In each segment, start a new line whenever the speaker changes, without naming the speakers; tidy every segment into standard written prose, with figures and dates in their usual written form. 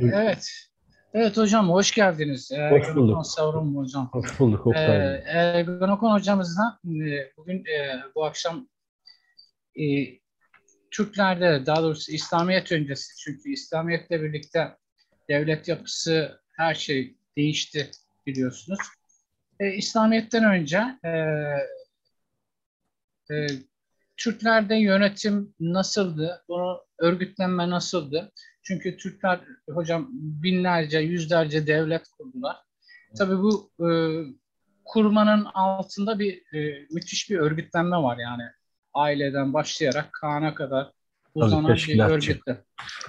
Meşhur.
Evet. Evet hocam hoş geldiniz.
Hoş
Ergenekon
bulduk.
Savrum hocam.
Hoş bulduk Oktay Bey.
Ergenekon hocamızla bugün bu akşam e, Türklerde daha doğrusu İslamiyet öncesi çünkü İslamiyet'le birlikte devlet yapısı her şey değişti biliyorsunuz. İslamiyet'ten önce e, Türklerde yönetim nasıldı? Bunu örgütlenme nasıldı? Çünkü Türkler hocam binlerce, yüzlerce devlet kurdular. Tabii bu kurmanın altında müthiş bir örgütlenme var yani. Aileden başlayarak Kaan'a kadar
Tabii
uzanan bir
teşkilatçı.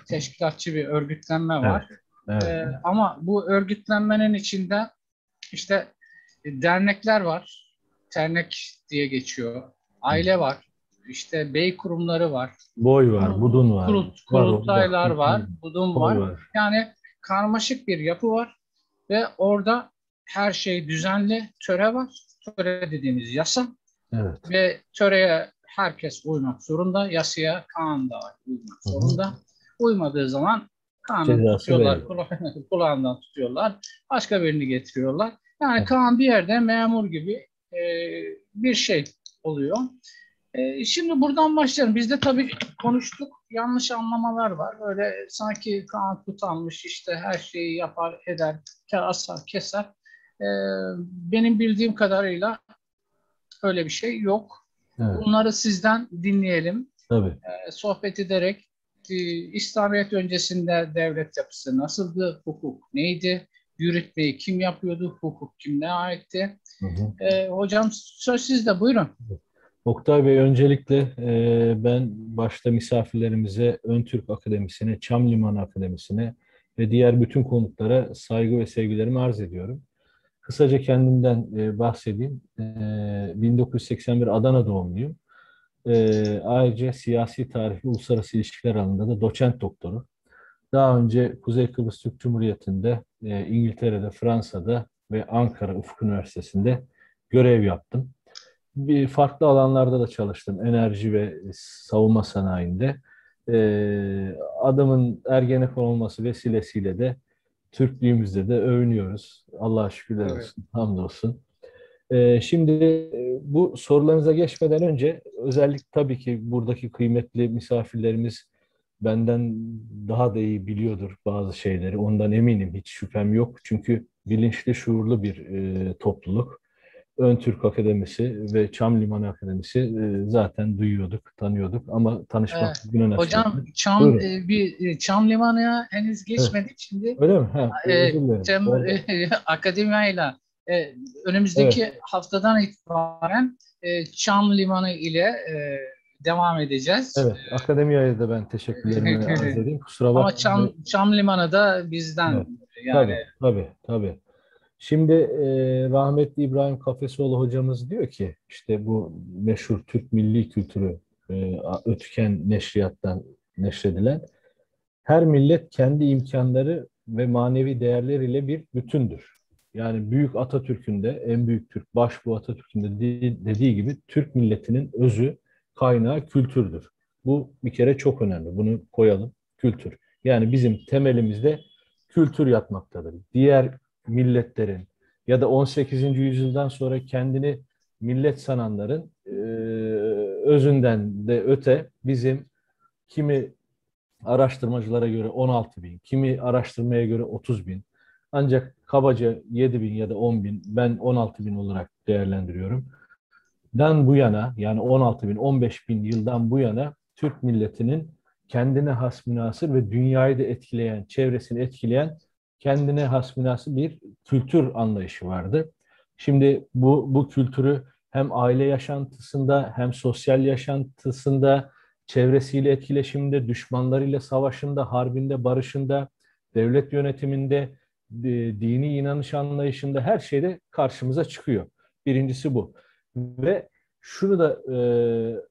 teşkilatçı bir örgütlenme
Evet.
var.
Evet.
Ama bu örgütlenmenin içinde işte dernekler var. Ternek diye geçiyor.
Hı.
Aile var. İşte bey kurumları var.
Boy var, budun var. Var orada.
Kurultaylar var. Budum
Boy
var.
var.
Yani karmaşık bir yapı var. Ve orada her şey düzenli. Töre var. Töre dediğimiz yasa.
Evet.
Ve töreye herkes uymak zorunda. Yasaya Kaan da uymak
Hı hı.
zorunda. Uymadığı zaman Kaan'ı
Cezası
tutuyorlar,
belli.
kulağından tutuyorlar. Başka birini getiriyorlar. Yani
Evet.
Kaan bir yerde memur gibi e, bir şey oluyor. Şimdi buradan başlayalım. Biz de tabii konuştuk. Yanlış anlamalar var. Böyle sanki Kaan tutanmış işte her şeyi yapar eder, asar keser. E, Benim bildiğim kadarıyla öyle bir şey yok.
Evet.
Bunları sizden dinleyelim.
Tabii.
Sohbet ederek İslamiyet öncesinde devlet yapısı nasıldı? Hukuk neydi? Yürütmeyi kim yapıyordu? Hukuk kimine aitti?
Hı hı.
Hocam söz sizde. Buyurun.
Oktay Bey, öncelikle ben başta misafirlerimize, Ön Türk Akademisi'ne, Çam Limanı Akademisi'ne ve diğer bütün konuklara saygı ve sevgilerimi arz ediyorum. Kısaca kendimden bahsedeyim. 1981 Adana doğumluyum. Ayrıca siyasi tarih ve uluslararası ilişkiler alanında da doçent doktoru. Daha önce Kuzey Kıbrıs Türk Cumhuriyeti'nde, İngiltere'de, Fransa'da ve Ankara Ufuk Üniversitesi'nde görev yaptım. Bir farklı alanlarda da çalıştım. Enerji ve savunma sanayinde. Adamın Ergenekon olması vesilesiyle de Türklüğümüzde de övünüyoruz. Allah'a şükürler
Evet.
olsun, hamdolsun. Şimdi bu sorularınıza geçmeden önce özellikle tabii ki buradaki kıymetli misafirlerimiz benden daha da iyi biliyordur bazı şeyleri. Ondan eminim, hiç şüphem yok. Çünkü bilinçli, şuurlu bir topluluk. Ön Türk Akademisi ve Çam Limanı Akademisi zaten duyuyorduk, tanıyorduk ama tanışmak bugüne nasip
Hocam
oldu. Buyurun.
Çam Limanı'na henüz
Evet.
geçmedik. Şimdi
Öyle mi? Ha, özür dilerim. Orada.
akademiyayla
Evet.
önümüzdeki haftadan itibaren Çam Limanı ile devam edeceğiz.
Evet. Akademiyaya da ben teşekkürlerimi arz edeyim. Kusura
Ama
bakmayın.
Çam Limanı da bizden
Evet.
yani.
Tabii, tabii, tabii. Şimdi rahmetli İbrahim Kafesoğlu hocamız diyor ki, işte bu meşhur Türk milli kültürü Ötüken Neşriyat'tan neşredilen, her millet kendi imkanları ve manevi değerleriyle bir bütündür. Yani Büyük Atatürk'ün de, en büyük Türk Başbuğ Atatürk'ün de dediği gibi, Türk milletinin özü, kaynağı kültürdür. Bu bir kere çok önemli. Bunu koyalım. Kültür. Yani bizim temelimizde kültür yatmaktadır. Diğer milletlerin ya da 18. yüzyıldan sonra kendini millet sananların özünden de öte, bizim kimi araştırmacılara göre 16 bin, kimi araştırmaya göre 30 bin. Ancak kabaca 7 bin ya da 10 bin, ben 16 bin olarak değerlendiriyorum. Dan bu yana, yani 16 bin, 15 bin yıldan bu yana Türk milletinin kendine has münhasır ve dünyayı da etkileyen, çevresini etkileyen kendine has münhasır bir kültür anlayışı vardı. Şimdi bu kültürü hem aile yaşantısında, hem sosyal yaşantısında, çevresiyle etkileşiminde, düşmanlarıyla savaşında, harbinde, barışında, devlet yönetiminde, dini inanış anlayışında, her şeyde karşımıza çıkıyor. Birincisi bu. Ve şunu da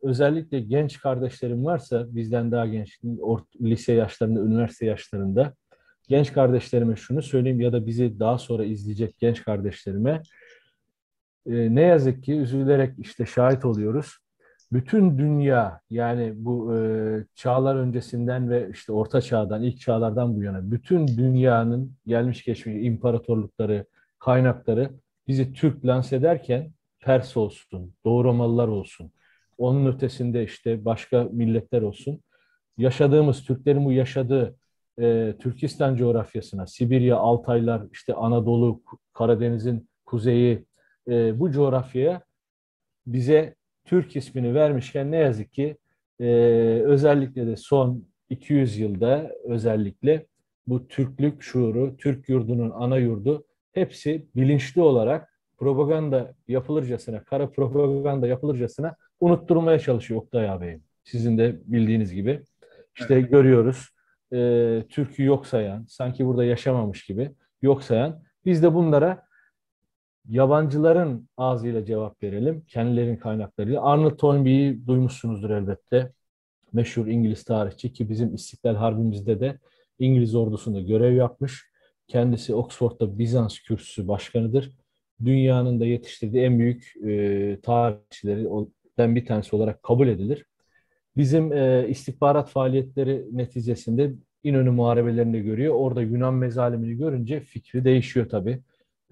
özellikle genç kardeşlerim varsa, bizden daha genç, lise yaşlarında, üniversite yaşlarında, genç kardeşlerime şunu söyleyeyim, ya da bizi daha sonra izleyecek genç kardeşlerime, ne yazık ki üzülerek işte şahit oluyoruz. bütün dünya, yani bu çağlar öncesinden ve işte Orta Çağ'dan, ilk çağlardan bu yana bütün dünyanın gelmiş geçmiş imparatorlukları, kaynakları bizi Türk lanse ederken Pers olsun, Doğu Romalılar olsun, onun ötesinde işte başka milletler olsun. Yaşadığımız, Türklerin bu yaşadığı Türkistan coğrafyasına, Sibirya, Altaylar, işte Anadolu, Karadeniz'in kuzeyi, bu coğrafyaya bize Türk ismini vermişken ne yazık ki e, özellikle de son 200 yılda özellikle bu Türklük şuuru, Türk yurdunun ana yurdu hepsi bilinçli olarak propaganda yapılırcasına, kara propaganda yapılırcasına unutturmaya çalışıyor Oktay ağabeyim. Sizin de bildiğiniz gibi. İşte
Evet.
görüyoruz Türk'ü yok sayan, sanki burada yaşamamış gibi yok sayan. Biz de bunlara yabancıların ağzıyla cevap verelim. Kendilerinin kaynaklarıyla. Arnold Toynbee'yi duymuşsunuzdur elbette. Meşhur İngiliz tarihçi ki bizim İstiklal Harbimizde de İngiliz ordusunda görev yapmış. Kendisi Oxford'da Bizans Kürsüsü başkanıdır. Dünyanın da yetiştirdiği en büyük tarihçilerinden bir tanesi olarak kabul edilir. Bizim istihbarat faaliyetleri neticesinde İnönü muharebelerinde görüyor. Orada Yunan mezalimini görünce fikri değişiyor tabii.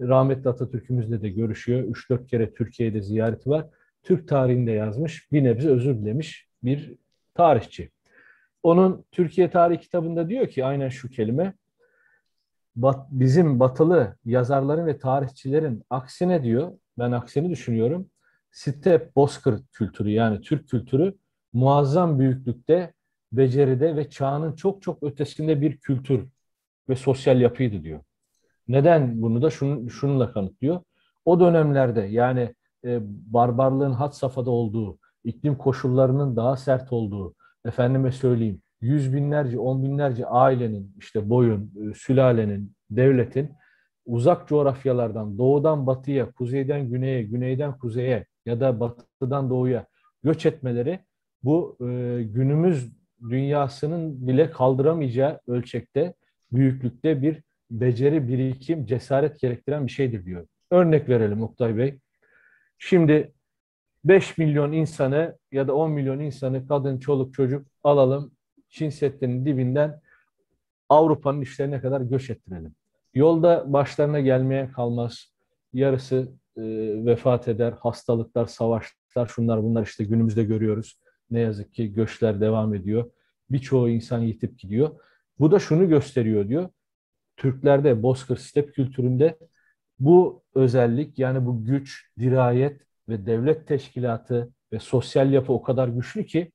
Rahmetli Atatürk'ümüzle de görüşüyor. 3-4 kere Türkiye'de ziyareti var. Türk tarihinde yazmış, bir nebze özür dilemiş bir tarihçi. Onun Türkiye Tarihi kitabında diyor ki aynen şu kelime, bizim batılı yazarların ve tarihçilerin aksine diyor, ben aksini düşünüyorum. Step Bozkır kültürü yani Türk kültürü muazzam büyüklükte, beceride ve çağının çok çok ötesinde bir kültür ve sosyal yapıydı diyor. Neden bunu da şununla kanıtlıyor. O dönemlerde yani barbarlığın had safhada olduğu, iklim koşullarının daha sert olduğu, efendime söyleyeyim, yüz binlerce, on binlerce ailenin, işte boyun, sülalenin, devletin uzak coğrafyalardan doğudan batıya, kuzeyden güneye, güneyden kuzeye ya da batıdan doğuya göç etmeleri bu günümüz dünyasının bile kaldıramayacağı ölçekte, büyüklükte bir beceri, birikim, cesaret gerektiren bir şeydir diyor. Örnek verelim Oktay Bey. Şimdi 5 milyon insanı ya da 10 milyon insanı, kadın, çoluk, çocuk alalım. Çin Seddi'nin dibinden Avrupa'nın işlerine kadar göç ettirelim. Yolda başlarına gelmeye kalmaz. Yarısı vefat eder, hastalıklar, savaşlar, şunlar bunlar işte günümüzde görüyoruz. Ne yazık ki göçler devam ediyor. Birçoğu insan yitip gidiyor. Bu da şunu gösteriyor diyor. Türklerde, Bozkır Step kültüründe bu özellik yani bu güç, dirayet ve devlet teşkilatı ve sosyal yapı o kadar güçlü ki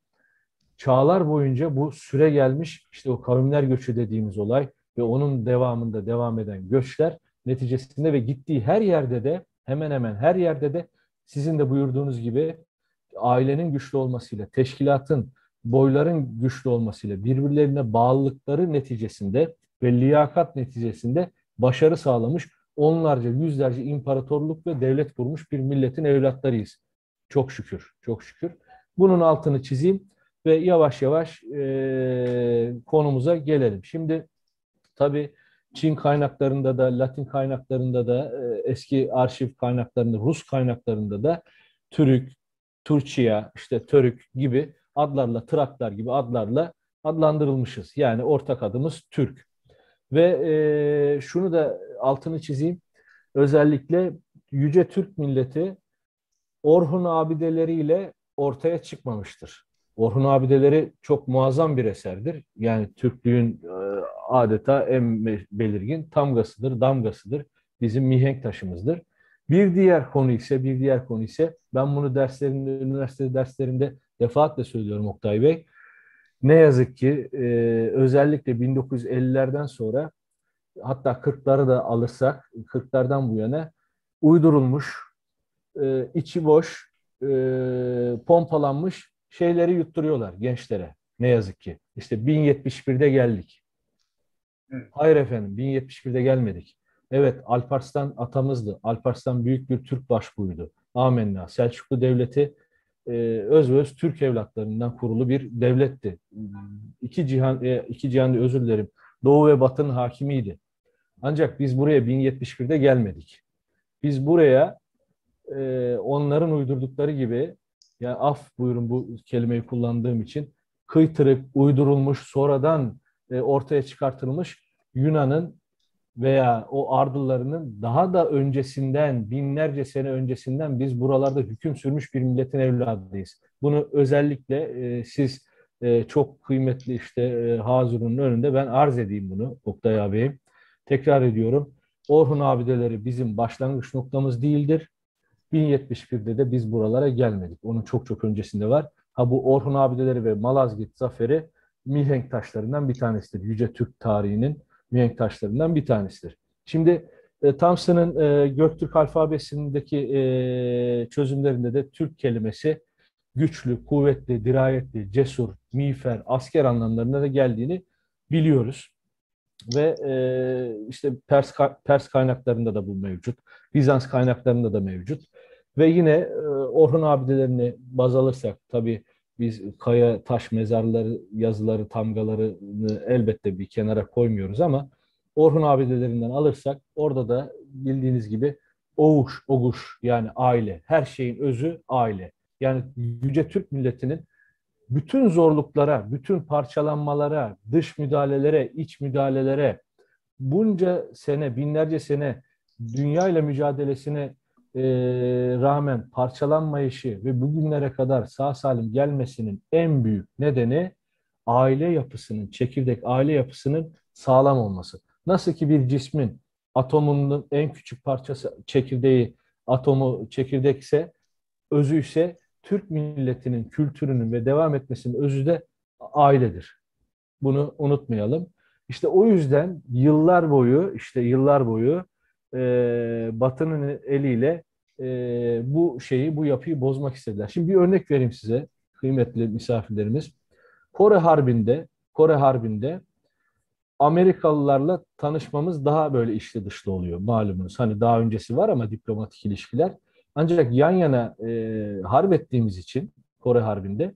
çağlar boyunca bu süre gelmiş işte o kavimler göçü dediğimiz olay ve onun devamında devam eden göçler neticesinde ve gittiği her yerde de hemen hemen her yerde de sizin de buyurduğunuz gibi ailenin güçlü olmasıyla, teşkilatın, boyların güçlü olmasıyla, birbirlerine bağlılıkları neticesinde ve liyakat neticesinde başarı sağlamış onlarca, yüzlerce imparatorluk ve devlet kurmuş bir milletin evlatlarıyız. Çok şükür, çok şükür. Bunun altını çizeyim ve yavaş yavaş konumuza gelelim. Şimdi tabii Çin kaynaklarında da, Latin kaynaklarında da, eski arşiv kaynaklarında, Rus kaynaklarında da Türk, Turçia, işte Törük gibi adlarla, Traklar gibi adlarla adlandırılmışız. Yani ortak adımız Türk. Ve şunu da altını çizeyim. Özellikle Yüce Türk milleti Orhun abideleriyle ortaya çıkmamıştır. Orhun abideleri çok muazzam bir eserdir. Yani Türklüğün adeta en belirgin tamgasıdır, damgasıdır. Bizim mihenk taşımızdır. Bir diğer konu ise ben bunu derslerinde, üniversite derslerinde defaatle söylüyorum Oktay Bey. Ne yazık ki özellikle 1950'lerden sonra hatta 40'ları da alırsak 40'lardan bu yana uydurulmuş içi boş, pompalanmış şeyleri yutturuyorlar gençlere. Ne yazık ki. İşte 1071'de geldik.
Evet.
Hayır efendim, 1071'de gelmedik. Evet, Alparslan atamızdı. Alparslan büyük bir Türk başbuğuydu. Amenna. Selçuklu Devleti öz ve öz Türk evlatlarından kurulu bir devletti. İki cihan özür dilerim. Doğu ve Batı'nın hakimiydi. Ancak biz buraya 1071'de gelmedik. Biz buraya onların uydurdukları gibi ya af buyurun bu kelimeyi kullandığım için, kıytırık, uydurulmuş, sonradan ortaya çıkartılmış Yunan'ın veya o Ardılarının daha da öncesinden, binlerce sene öncesinden biz buralarda hüküm sürmüş bir milletin evladıyız. Bunu özellikle siz çok kıymetli işte Hazır'ın önünde ben arz edeyim bunu Oktay ağabeyim. Tekrar ediyorum. Orhun abideleri bizim başlangıç noktamız değildir. 1071'de de biz buralara gelmedik. Onun çok çok öncesinde var. Ha bu Orhun abideleri ve Malazgirt zaferi mihenk taşlarından bir tanesidir. Yüce Türk tarihinin mihenk taşlarından bir tanesidir. Şimdi Thompson'ın Göktürk alfabesindeki çözümlerinde de Türk kelimesi güçlü, kuvvetli, dirayetli, cesur, miğfer, asker anlamlarına da geldiğini biliyoruz. Ve işte Pers kaynaklarında da bu mevcut. Bizans kaynaklarında da mevcut. Ve yine Orhun abidelerini baz alırsak tabii biz kaya, taş mezarları, yazıları, tamgalarını elbette bir kenara koymuyoruz ama Orhun abidelerinden alırsak orada da bildiğiniz gibi Oğuş, Oguş yani aile, her şeyin özü aile. Yani Yüce Türk milletinin bütün zorluklara, bütün parçalanmalara, dış müdahalelere, iç müdahalelere, bunca sene, binlerce sene dünya ile mücadelesine rağmen parçalanmayışı ve bugünlere kadar sağ salim gelmesinin en büyük nedeni aile yapısının, çekirdek aile yapısının sağlam olması. Nasıl ki bir cismin atomunun en küçük parçası çekirdeği, atomu çekirdekse, özü ise Türk milletinin kültürünün ve devam etmesinin özü de ailedir. Bunu unutmayalım. İşte o yüzden yıllar boyu Batı'nın eliyle bu yapıyı bozmak istediler. Şimdi bir örnek vereyim size kıymetli misafirlerimiz. Kore Harbi'nde Amerikalılarla tanışmamız daha böyle içli dışlı oluyor malumunuz. Hani daha öncesi var ama diplomatik ilişkiler. Ancak yan yana harp ettiğimiz için Kore Harbi'nde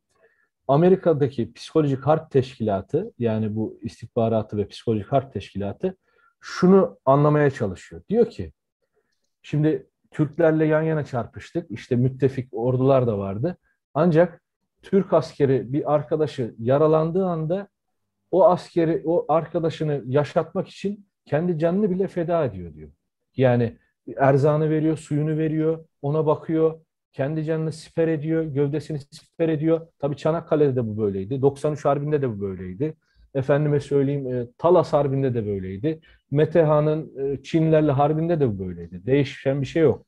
Amerika'daki Psikolojik Harp Teşkilatı yani bu istihbaratı ve Psikolojik Harp Teşkilatı şunu anlamaya çalışıyor. Diyor ki şimdi Türklerle yan yana çarpıştık. İşte müttefik ordular da vardı. Ancak Türk askeri bir arkadaşı yaralandığı anda o arkadaşını yaşatmak için kendi canını bile feda ediyor diyor. Yani erzağını veriyor, suyunu veriyor, ona bakıyor, kendi canını siper ediyor, gövdesini siper ediyor. Tabii Çanakkale'de de bu böyleydi. 93 Harbi'nde de bu böyleydi. Efendime söyleyeyim Talas Harbi'nde de böyleydi. Meteha'nın Çinlerle Harbi'nde de bu böyleydi. Değişen bir şey yok.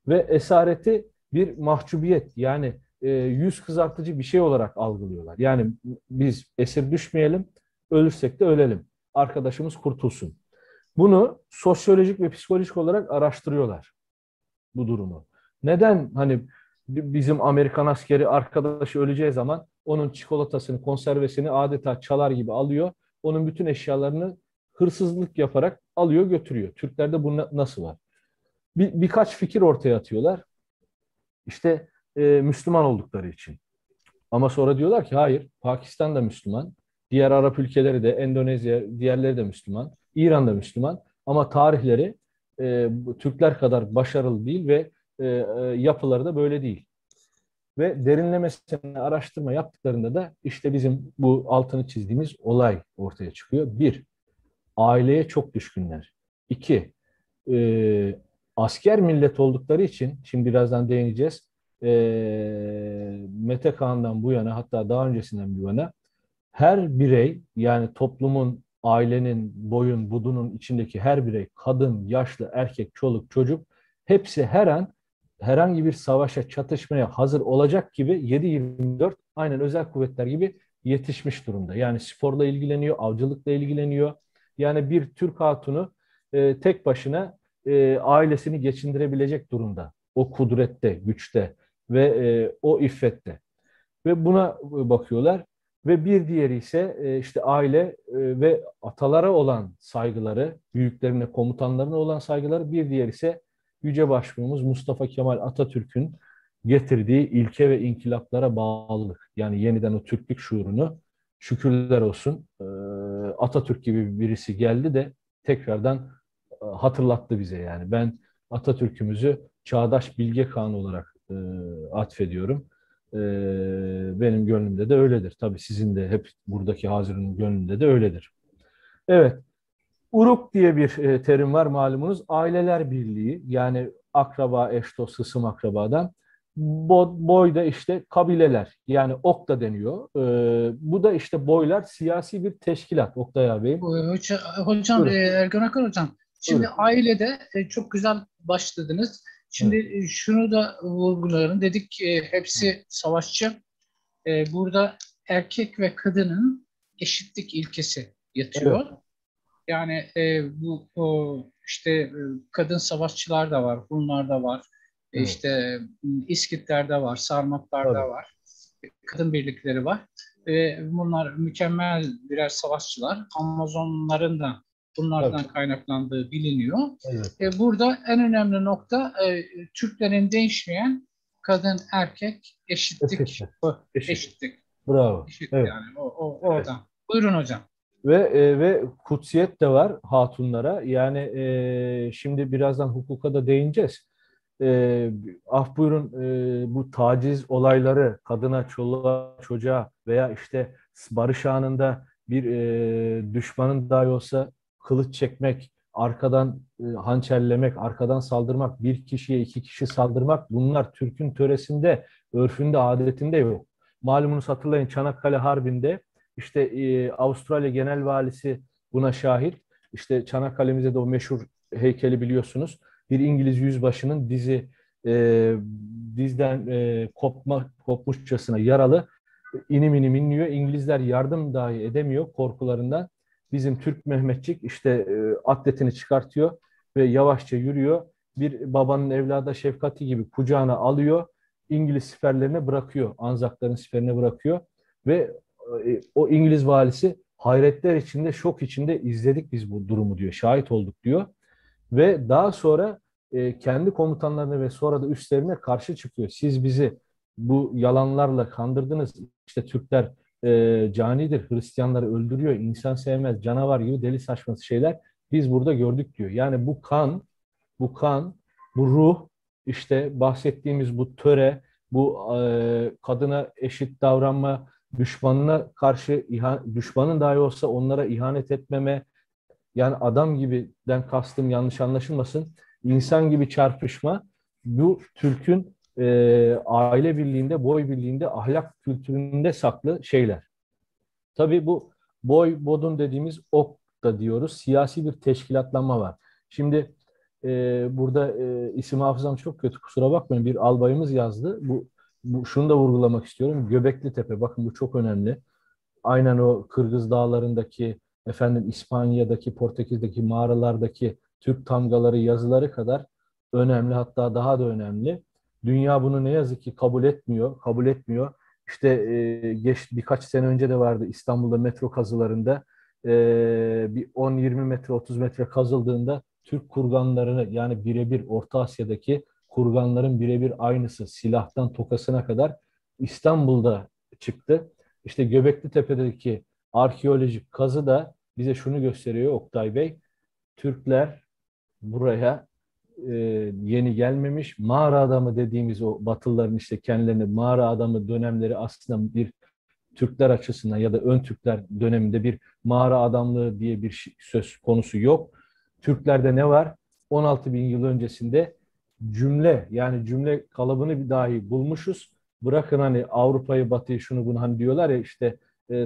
Ve esareti bir mahcubiyet yani yüz kızartıcı bir şey olarak algılıyorlar. Yani biz esir düşmeyelim, ölürsek de ölelim. Arkadaşımız kurtulsun. Bunu sosyolojik ve psikolojik olarak araştırıyorlar bu durumu. Neden hani bizim Amerikan askeri arkadaşı öleceği zaman onun çikolatasını, konservesini adeta çalar gibi alıyor. Onun bütün eşyalarını hırsızlık yaparak alıyor götürüyor. Türklerde bu nasıl var? Birkaç fikir ortaya atıyorlar. İşte Müslüman oldukları için. Ama sonra diyorlar ki hayır, Pakistan da Müslüman, diğer Arap ülkeleri de, Endonezya, diğerleri de Müslüman, İran da Müslüman. Ama tarihleri Türkler kadar başarılı değil ve yapıları da böyle değil. Ve derinlemesine araştırma yaptıklarında da işte bizim bu altını çizdiğimiz olay ortaya çıkıyor. Bir, aileye çok düşkünler. İki, asker millet oldukları için, şimdi birazdan değineceğiz, Mete Kağan'dan bu yana hatta daha öncesinden bu yana her birey yani toplumun, ailenin, boyun, budunun içindeki her birey, kadın, yaşlı, erkek, çoluk, çocuk hepsi her an herhangi bir savaşa, çatışmaya hazır olacak gibi 7/24 aynen özel kuvvetler gibi yetişmiş durumda. Yani sporla ilgileniyor, avcılıkla ilgileniyor. Yani bir Türk hatunu tek başına ailesini geçindirebilecek durumda. O kudrette, güçte ve o iffette. Ve buna bakıyorlar. Ve bir diğeri ise işte aile ve atalara olan saygıları, büyüklerine, komutanlarına olan saygıları. Bir diğeri ise Yüce Başbuğumuz Mustafa Kemal Atatürk'ün getirdiği ilke ve inkılaplara bağlılık. Yani yeniden o Türklük şuurunu şükürler olsun Atatürk gibi birisi geldi de tekrardan hatırlattı bize yani. Ben Atatürk'ümüzü çağdaş bilge Kağan olarak atfediyorum. Benim gönlümde de öyledir. Tabii sizin de hep buradaki Hazir'in gönlünde de öyledir. Evet. Uruk diye bir terim var malumunuz. Aileler birliği, yani akraba, eş, dost, hısım akrabadan. Boy da işte kabileler, yani ok da deniyor. Bu da işte boylar siyasi bir teşkilat Oktay ağabeyim.
Hocam,
Buyurun,
Ergan Akar hocam. Şimdi
buyurun.
ailede çok güzel başladınız. Şimdi
Evet,
şunu da vurgulayalım. Dedik ki
evet,
hepsi savaşçı. Burada erkek ve kadının eşitlik ilkesi
evet,
yatıyor. Yani işte kadın savaşçılar da var, Hunlar da var,
evet,
işte İskitler de var, Sarmatlar
tabii,
da var, kadın birlikleri var. Bunlar mükemmel birer savaşçılar. Amazonların da
tabii,
bunlardan kaynaklandığı biliniyor.
elbette.
Burada en önemli nokta Türklerin değişmeyen kadın erkek eşitlik,
Eşittir, eşit.
eşitlik,
Bravo.
eşit
Evet,
yani
evet.
orada. Buyurun hocam.
Ve kutsiyet de var hatunlara. Yani şimdi birazdan hukuka da değineceğiz. E, Af buyurun, bu taciz olayları kadına, çoluğa, çocuğa veya işte barış anında bir düşmanın dahi olsa kılıç çekmek, arkadan hançerlemek, arkadan saldırmak, bir kişiye iki kişi saldırmak, bunlar Türk'ün töresinde, örfünde, adetinde yok. Malumunuz, hatırlayın, Çanakkale Harbi'nde işte Avustralya Genel Valisi buna şahit. İşte Çanakkale'mizde de o meşhur heykeli biliyorsunuz. Bir İngiliz yüzbaşının e, dizden kopmuşçasına yaralı, inim inim inliyor. İngilizler yardım dahi edemiyor korkularından. Bizim Türk Mehmetçik işte atletini çıkartıyor ve yavaşça yürüyor. Bir babanın evlada şefkati gibi kucağına alıyor. İngiliz siperlerine bırakıyor. Anzakların siperine bırakıyor. Ve o İngiliz valisi hayretler içinde, şok içinde izledik biz bu durumu diyor. Şahit olduk diyor. Ve daha sonra kendi komutanlarına ve sonra da üstlerine karşı çıkıyor. Siz bizi bu yalanlarla kandırdınız. İşte Türkler canidir, Hristiyanları öldürüyor, insan sevmez, canavar gibi deli saçması şeyler biz burada gördük diyor. Yani bu kan, bu ruh, işte bahsettiğimiz bu töre, bu kadına eşit davranma, düşmanına karşı düşmanın dahi olsa onlara ihanet etmeme, yani adam gibiden kastım yanlış anlaşılmasın, insan gibi çarpışma, bu Türk'ün aile birliğinde, boy birliğinde, ahlak kültüründe saklı şeyler. Tabii bu boy bodun dediğimiz ok da diyoruz. Siyasi bir teşkilatlanma var. Şimdi burada isim hafızam çok kötü, kusura bakmayın. Bir albayımız yazdı. Şunu da vurgulamak istiyorum. Göbekli Tepe. Bakın bu çok önemli. Aynen o Kırgız Dağları'ndaki, efendim İspanya'daki, Portekiz'deki mağaralardaki Türk tamgaları, yazıları kadar önemli, hatta daha da önemli. Dünya bunu ne yazık ki kabul etmiyor, kabul etmiyor. İşte birkaç sene önce de vardı İstanbul'da metro kazılarında, bir 10-20 metre, 30 metre kazıldığında Türk kurganlarını, yani birebir Orta Asya'daki kurganların birebir aynısı, silahtan tokasına kadar İstanbul'da çıktı. İşte Göbekli Tepe'deki arkeolojik kazı da bize şunu gösteriyor Oktay Bey. Türkler buraya e, yeni gelmemiş. Mağara adamı dediğimiz o Batılıların işte kendilerini mağara adamı dönemleri aslında bir Türkler açısından ya da ön Türkler döneminde bir mağara adamlığı diye bir söz konusu yok. Türklerde ne var? 16 bin yıl öncesinde cümle, yani cümle kalıbını bir dahi bulmuşuz. Bırakın hani Avrupa'yı, Batı'yı, şunu bunu, hani diyorlar ya işte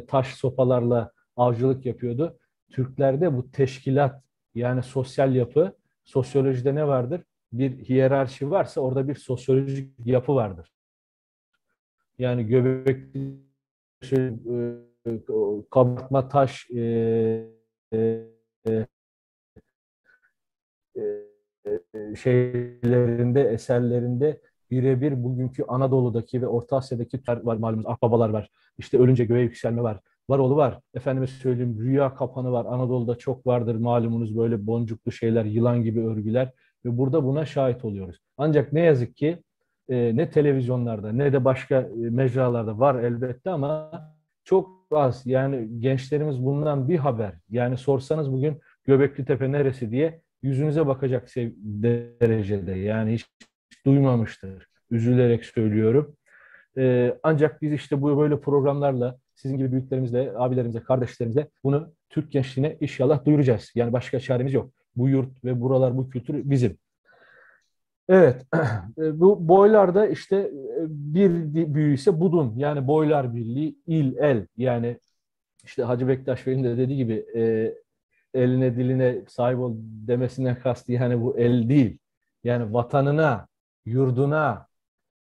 taş sopalarla avcılık yapıyordu. Türklerde bu teşkilat, yani sosyal yapı, sosyolojide ne vardır? Bir hiyerarşi varsa orada bir sosyolojik yapı vardır. Yani Göbekli kabartma taş e, şeylerinde, eserlerinde birebir bugünkü Anadolu'daki ve Orta Asya'daki var malumunuz, akbabalar var. İşte ölünce göğe yükselme var. Varolu var. Efendime söyleyeyim, rüya kapanı var. Anadolu'da çok vardır malumunuz, böyle boncuklu şeyler, yılan gibi örgüler ve burada buna şahit oluyoruz. Ancak ne yazık ki ne televizyonlarda ne de başka mecralarda var elbette ama çok az. Yani gençlerimiz bundan bir haber. Yani sorsanız bugün Göbekli Tepe neresi diye yüzünüze bakacak derecede. Yani hiç duymamıştır. Üzülerek söylüyorum. Ancak biz işte bu böyle programlarla sizin gibi büyüklerimizle, abilerimizle, kardeşlerimizle bunu Türk gençliğine inşallah duyuracağız. Yani başka çaremiz yok. Bu yurt ve buralar, bu kültür bizim. Evet, bu boylarda işte bir büyüğü ise budun. Yani boylar birliği, il, el. Yani işte Hacı Bektaş Veli'nin de dediği gibi eline diline sahip ol demesinden kastı yani bu el değil. Yani vatanına, yurduna,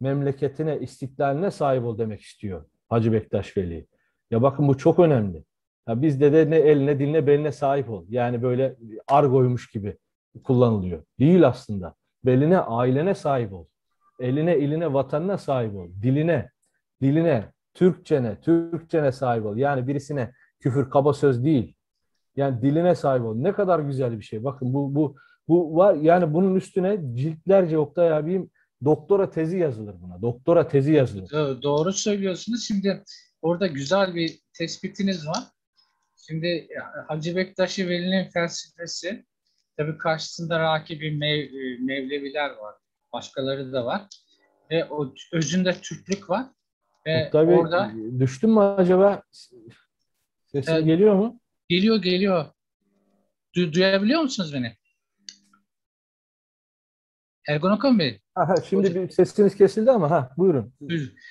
memleketine, istiklaline sahip ol demek istiyor Hacı Bektaş Veli. Ya bakın bu çok önemli. Ya bizde de ne eline, diline, beline sahip ol. Yani böyle argoymuş gibi kullanılıyor. Değil aslında. Beline, ailene sahip ol. Eline, iline, vatanına sahip ol. Diline, Türkçene sahip ol. Yani birisine küfür, kaba söz değil. Yani diline sahip ol. Ne kadar güzel bir şey. Bakın bu var yani bunun üstüne ciltlerce Oktay abim doktora tezi yazılır buna. Doktora tezi yazılır.
Doğru söylüyorsunuz. Şimdi orada güzel bir tespitiniz var. Şimdi Hacı Bektaş Veli'nin felsefesi, tabii karşısında rakibi Mevleviler var. Başkaları da var. Ve o özünde Türklük var. Ve
Oktay Bey
orada
düştün mü acaba? Sesim
e,
geliyor mu?
geliyor. Duyabiliyor musunuz beni? Ergun Okan Bey.
Aha, şimdi
Hocam,
bir sesiniz kesildi ama buyurun.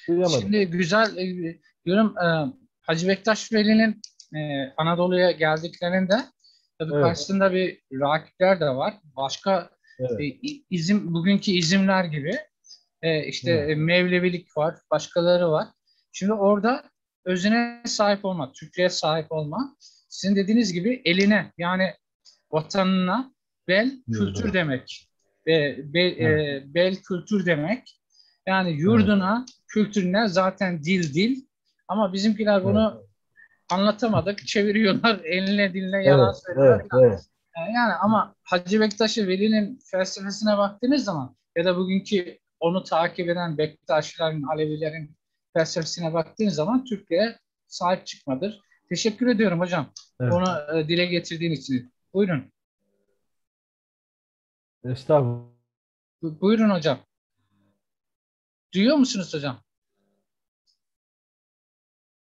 Duyamadım.
şimdi güzel diyorum, Hacı Bektaş Veli'nin Anadolu'ya geldiklerinde tabii
Evet,
karşısında bir rakipler de var. Başka
evet.
bugünkü izimler gibi işte
Evet.
Mevlevilik var, başkaları var. Şimdi orada özüne sahip olma, Türklüğe sahip olma. Sizin dediğiniz gibi eline, yani vatanına bel kültür
Yurduna.
demek.
Evet,
Bel kültür demek. Yani
evet,
yurduna, kültürüne zaten dil. Ama bizimkiler
evet,
bunu anlatamadık. Çeviriyorlar, eline diline yalan
evet,
söylüyorlar.
evet, evet.
Yani ama Hacı Bektaş'ı Veli'nin felsefesine baktığınız zaman ya da bugünkü onu takip eden Bektaşilerin, Alevilerin felsefesine baktığınız zaman Türkiye sahip çıkmadır. Teşekkür ediyorum hocam.
Evet.
Onu dile getirdiğin için. Buyurun.
Estağfurullah.
Buyurun hocam. Duyuyor musunuz hocam?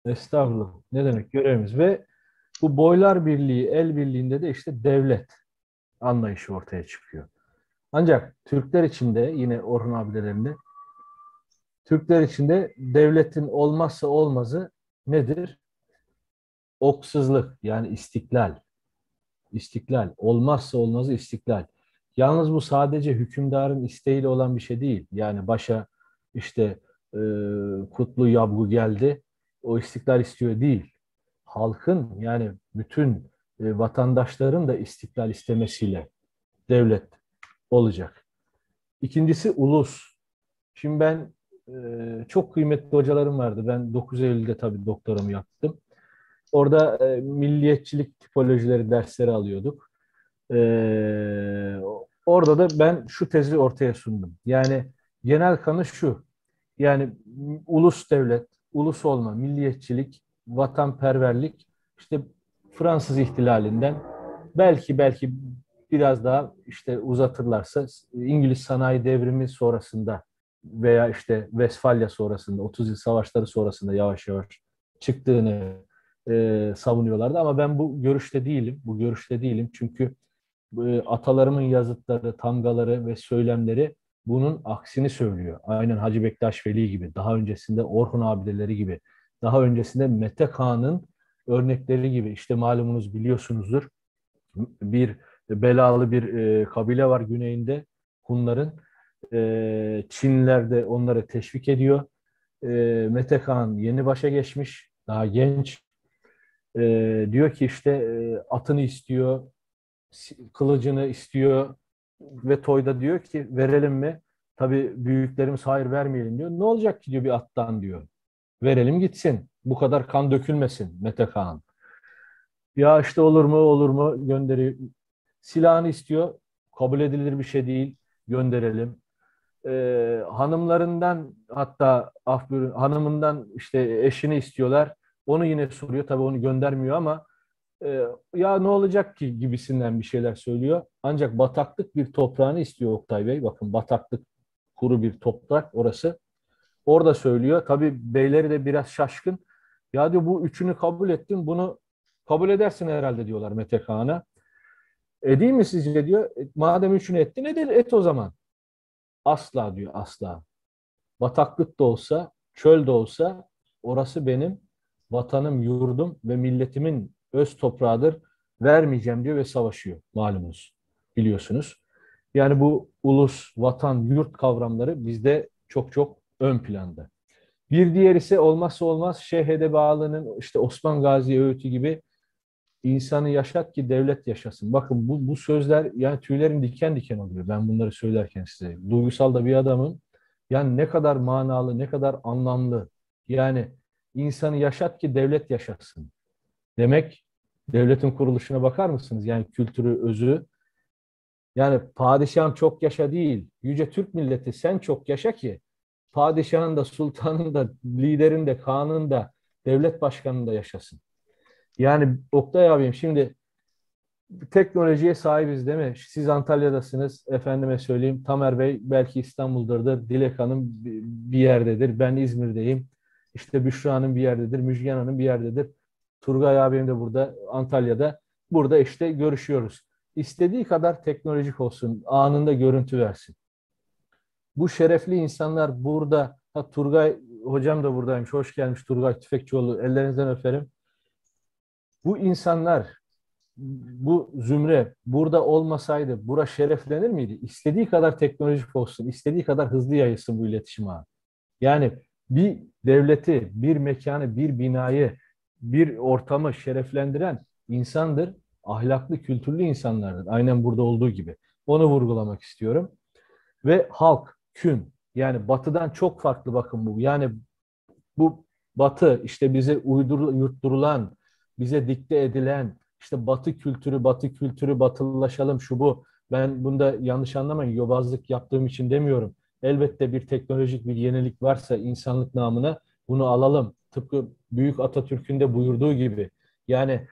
Estağfurullah. Ne demek görevimiz ve bu boylar birliği, el birliğinde de işte devlet anlayışı ortaya çıkıyor. Ancak Türkler içinde yine Orhun abilerinde Türkler içinde devletin olmazsa olmazı nedir? Oksuzluk yani istiklal. İstiklal. Olmazsa olmazı istiklal. Yalnız bu sadece hükümdarın isteğiyle olan bir şey değil. Yani başa işte e, kutlu yabgu geldi. O istiklal istiyor değil. Halkın yani bütün vatandaşların da istiklal istemesiyle devlet olacak. İkincisi ulus. Şimdi ben çok kıymetli hocalarım vardı. Ben 9 Eylül'de tabii doktoramı yaptım. Orada milliyetçilik tipolojileri dersleri alıyorduk. Orada da ben şu tezi ortaya sundum. Yani genel kanı şu. Yani ulus devlet, ulus olma, milliyetçilik, vatanperverlik işte Fransız ihtilalinden belki biraz daha işte uzatırlarsa İngiliz sanayi devrimi sonrasında veya işte Vesfalya sonrasında 30 yıl savaşları sonrasında yavaş yavaş çıktığını savunuyorlardı ama ben bu görüşte değilim. Bu görüşte değilim çünkü atalarımın yazıtları, tamgaları ve söylemleri bunun aksini söylüyor. Aynen Hacı Bektaş Veli gibi, daha öncesinde Orhun abideleri gibi, daha öncesinde Mete Kağan'ın örnekleri gibi. İşte malumunuz biliyorsunuzdur. Bir belalı bir kabile var güneyinde Hunların. Çinliler de onları teşvik ediyor. Mete Kağan yeni başa geçmiş, daha genç. Diyor ki işte atını istiyor, kılıcını istiyor ve toyda diyor ki verelim mi? Tabii büyüklerimiz hayır vermeyelim diyor. Ne olacak ki diyor bir attan diyor. Verelim gitsin. Bu kadar kan dökülmesin Mete Kağan. Ya işte olur mu gönderiyor. Silahını istiyor. Kabul edilir bir şey değil. Gönderelim. Hanımlarından hatta af buyurun, hanımından işte eşini istiyorlar. Onu yine soruyor. Tabii onu göndermiyor ama ya ne olacak ki gibisinden bir şeyler söylüyor. Ancak bataklık bir toprağını istiyor Oktay Bey. Bakın bataklık kuru bir toprak orası. Orada söylüyor. Tabii beyleri de biraz şaşkın. Ya diyor bu üçünü kabul ettin. Bunu kabul edersin herhalde diyorlar Mete Kağan'a. Edeyim mi sizce diyor. Madem üçünü ettin et o zaman. Asla diyor asla. Bataklık da olsa, çöl de olsa orası benim vatanım, yurdum ve milletimin öz toprağıdır. Vermeyeceğim diyor ve savaşıyor malumunuz. Biliyorsunuz. Yani bu ulus, vatan, yurt kavramları bizde çok çok ön planda. Bir diğer ise olmazsa olmaz Şeyh Edebağlı'nın işte Osman Gazi öğütü gibi insanı yaşat ki devlet yaşasın. Bakın bu sözler yani tüylerim diken diken oluyor ben bunları söylerken size. Duygusal da bir adamım. Yani ne kadar manalı, ne kadar anlamlı. Yani insanı yaşat ki devlet yaşasın. Demek devletin kuruluşuna bakar mısınız? Yani kültürü, özü. Yani padişahın çok yaşa değil. Yüce Türk milleti sen çok yaşa ki padişahın da, sultanın da, liderin de, kanın da, devlet başkanının da yaşasın. Yani Oktay abim şimdi teknolojiye sahibiz değil mi? Siz Antalya'dasınız. Efendime söyleyeyim. Tamer Bey belki İstanbul'dadır. Dilek Hanım bir yerdedir. Ben İzmir'deyim. İşte Büşra Hanım bir yerdedir. Müjgan Hanım bir yerdedir. Turgay abim de burada Antalya'da. Burada işte görüşüyoruz. İstediği kadar teknolojik olsun. Anında görüntü versin. Bu şerefli insanlar burada. Ha, Turgay hocam da buradaymış. Hoş gelmiş Turgay Tüfekçioğlu. Ellerinizden öperim. Bu insanlar bu zümre burada olmasaydı bura şereflenir miydi? İstediği kadar teknolojik olsun, istediği kadar hızlı yayılsın bu iletişim ağı. Yani bir devleti, bir mekanı, bir binayı, bir ortamı şereflendiren insandır. Ahlaklı, kültürlü insanlardır. Aynen burada olduğu gibi. Onu vurgulamak istiyorum. Ve halk, kün. Yani batıdan çok farklı bakın bu. Yani bu batı işte bize yutturulan, bize dikte edilen işte batı kültürü batılılaşalım şu bu. Ben bunda yanlış anlamayın yobazlık yaptığım için demiyorum. Elbette bir teknolojik bir yenilik varsa insanlık namına bunu alalım. Tıpkı Büyük Atatürk'ün de buyurduğu gibi. Yani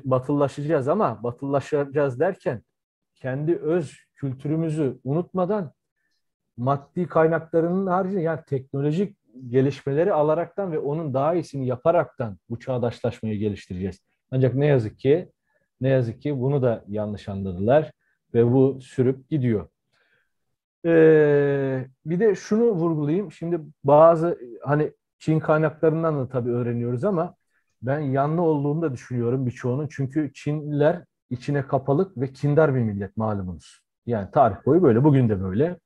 batılılaşacağız ama batılılaşacağız derken kendi öz kültürümüzü unutmadan maddi kaynaklarının haricinde yani teknolojik gelişmeleri alaraktan ve onun daha iyisini yaparaktan bu çağdaşlaşmayı geliştireceğiz. Ancak ne yazık ki bunu da yanlış anladılar ve bu sürüp gidiyor. Bir de şunu vurgulayayım. Şimdi bazı hani Çin kaynaklarından da tabii öğreniyoruz ama ben yanlı olduğunu da düşünüyorum birçoğunun. Çünkü Çinliler içine kapalık ve kindar bir millet malumunuz. Yani tarih boyu böyle, bugün de böyle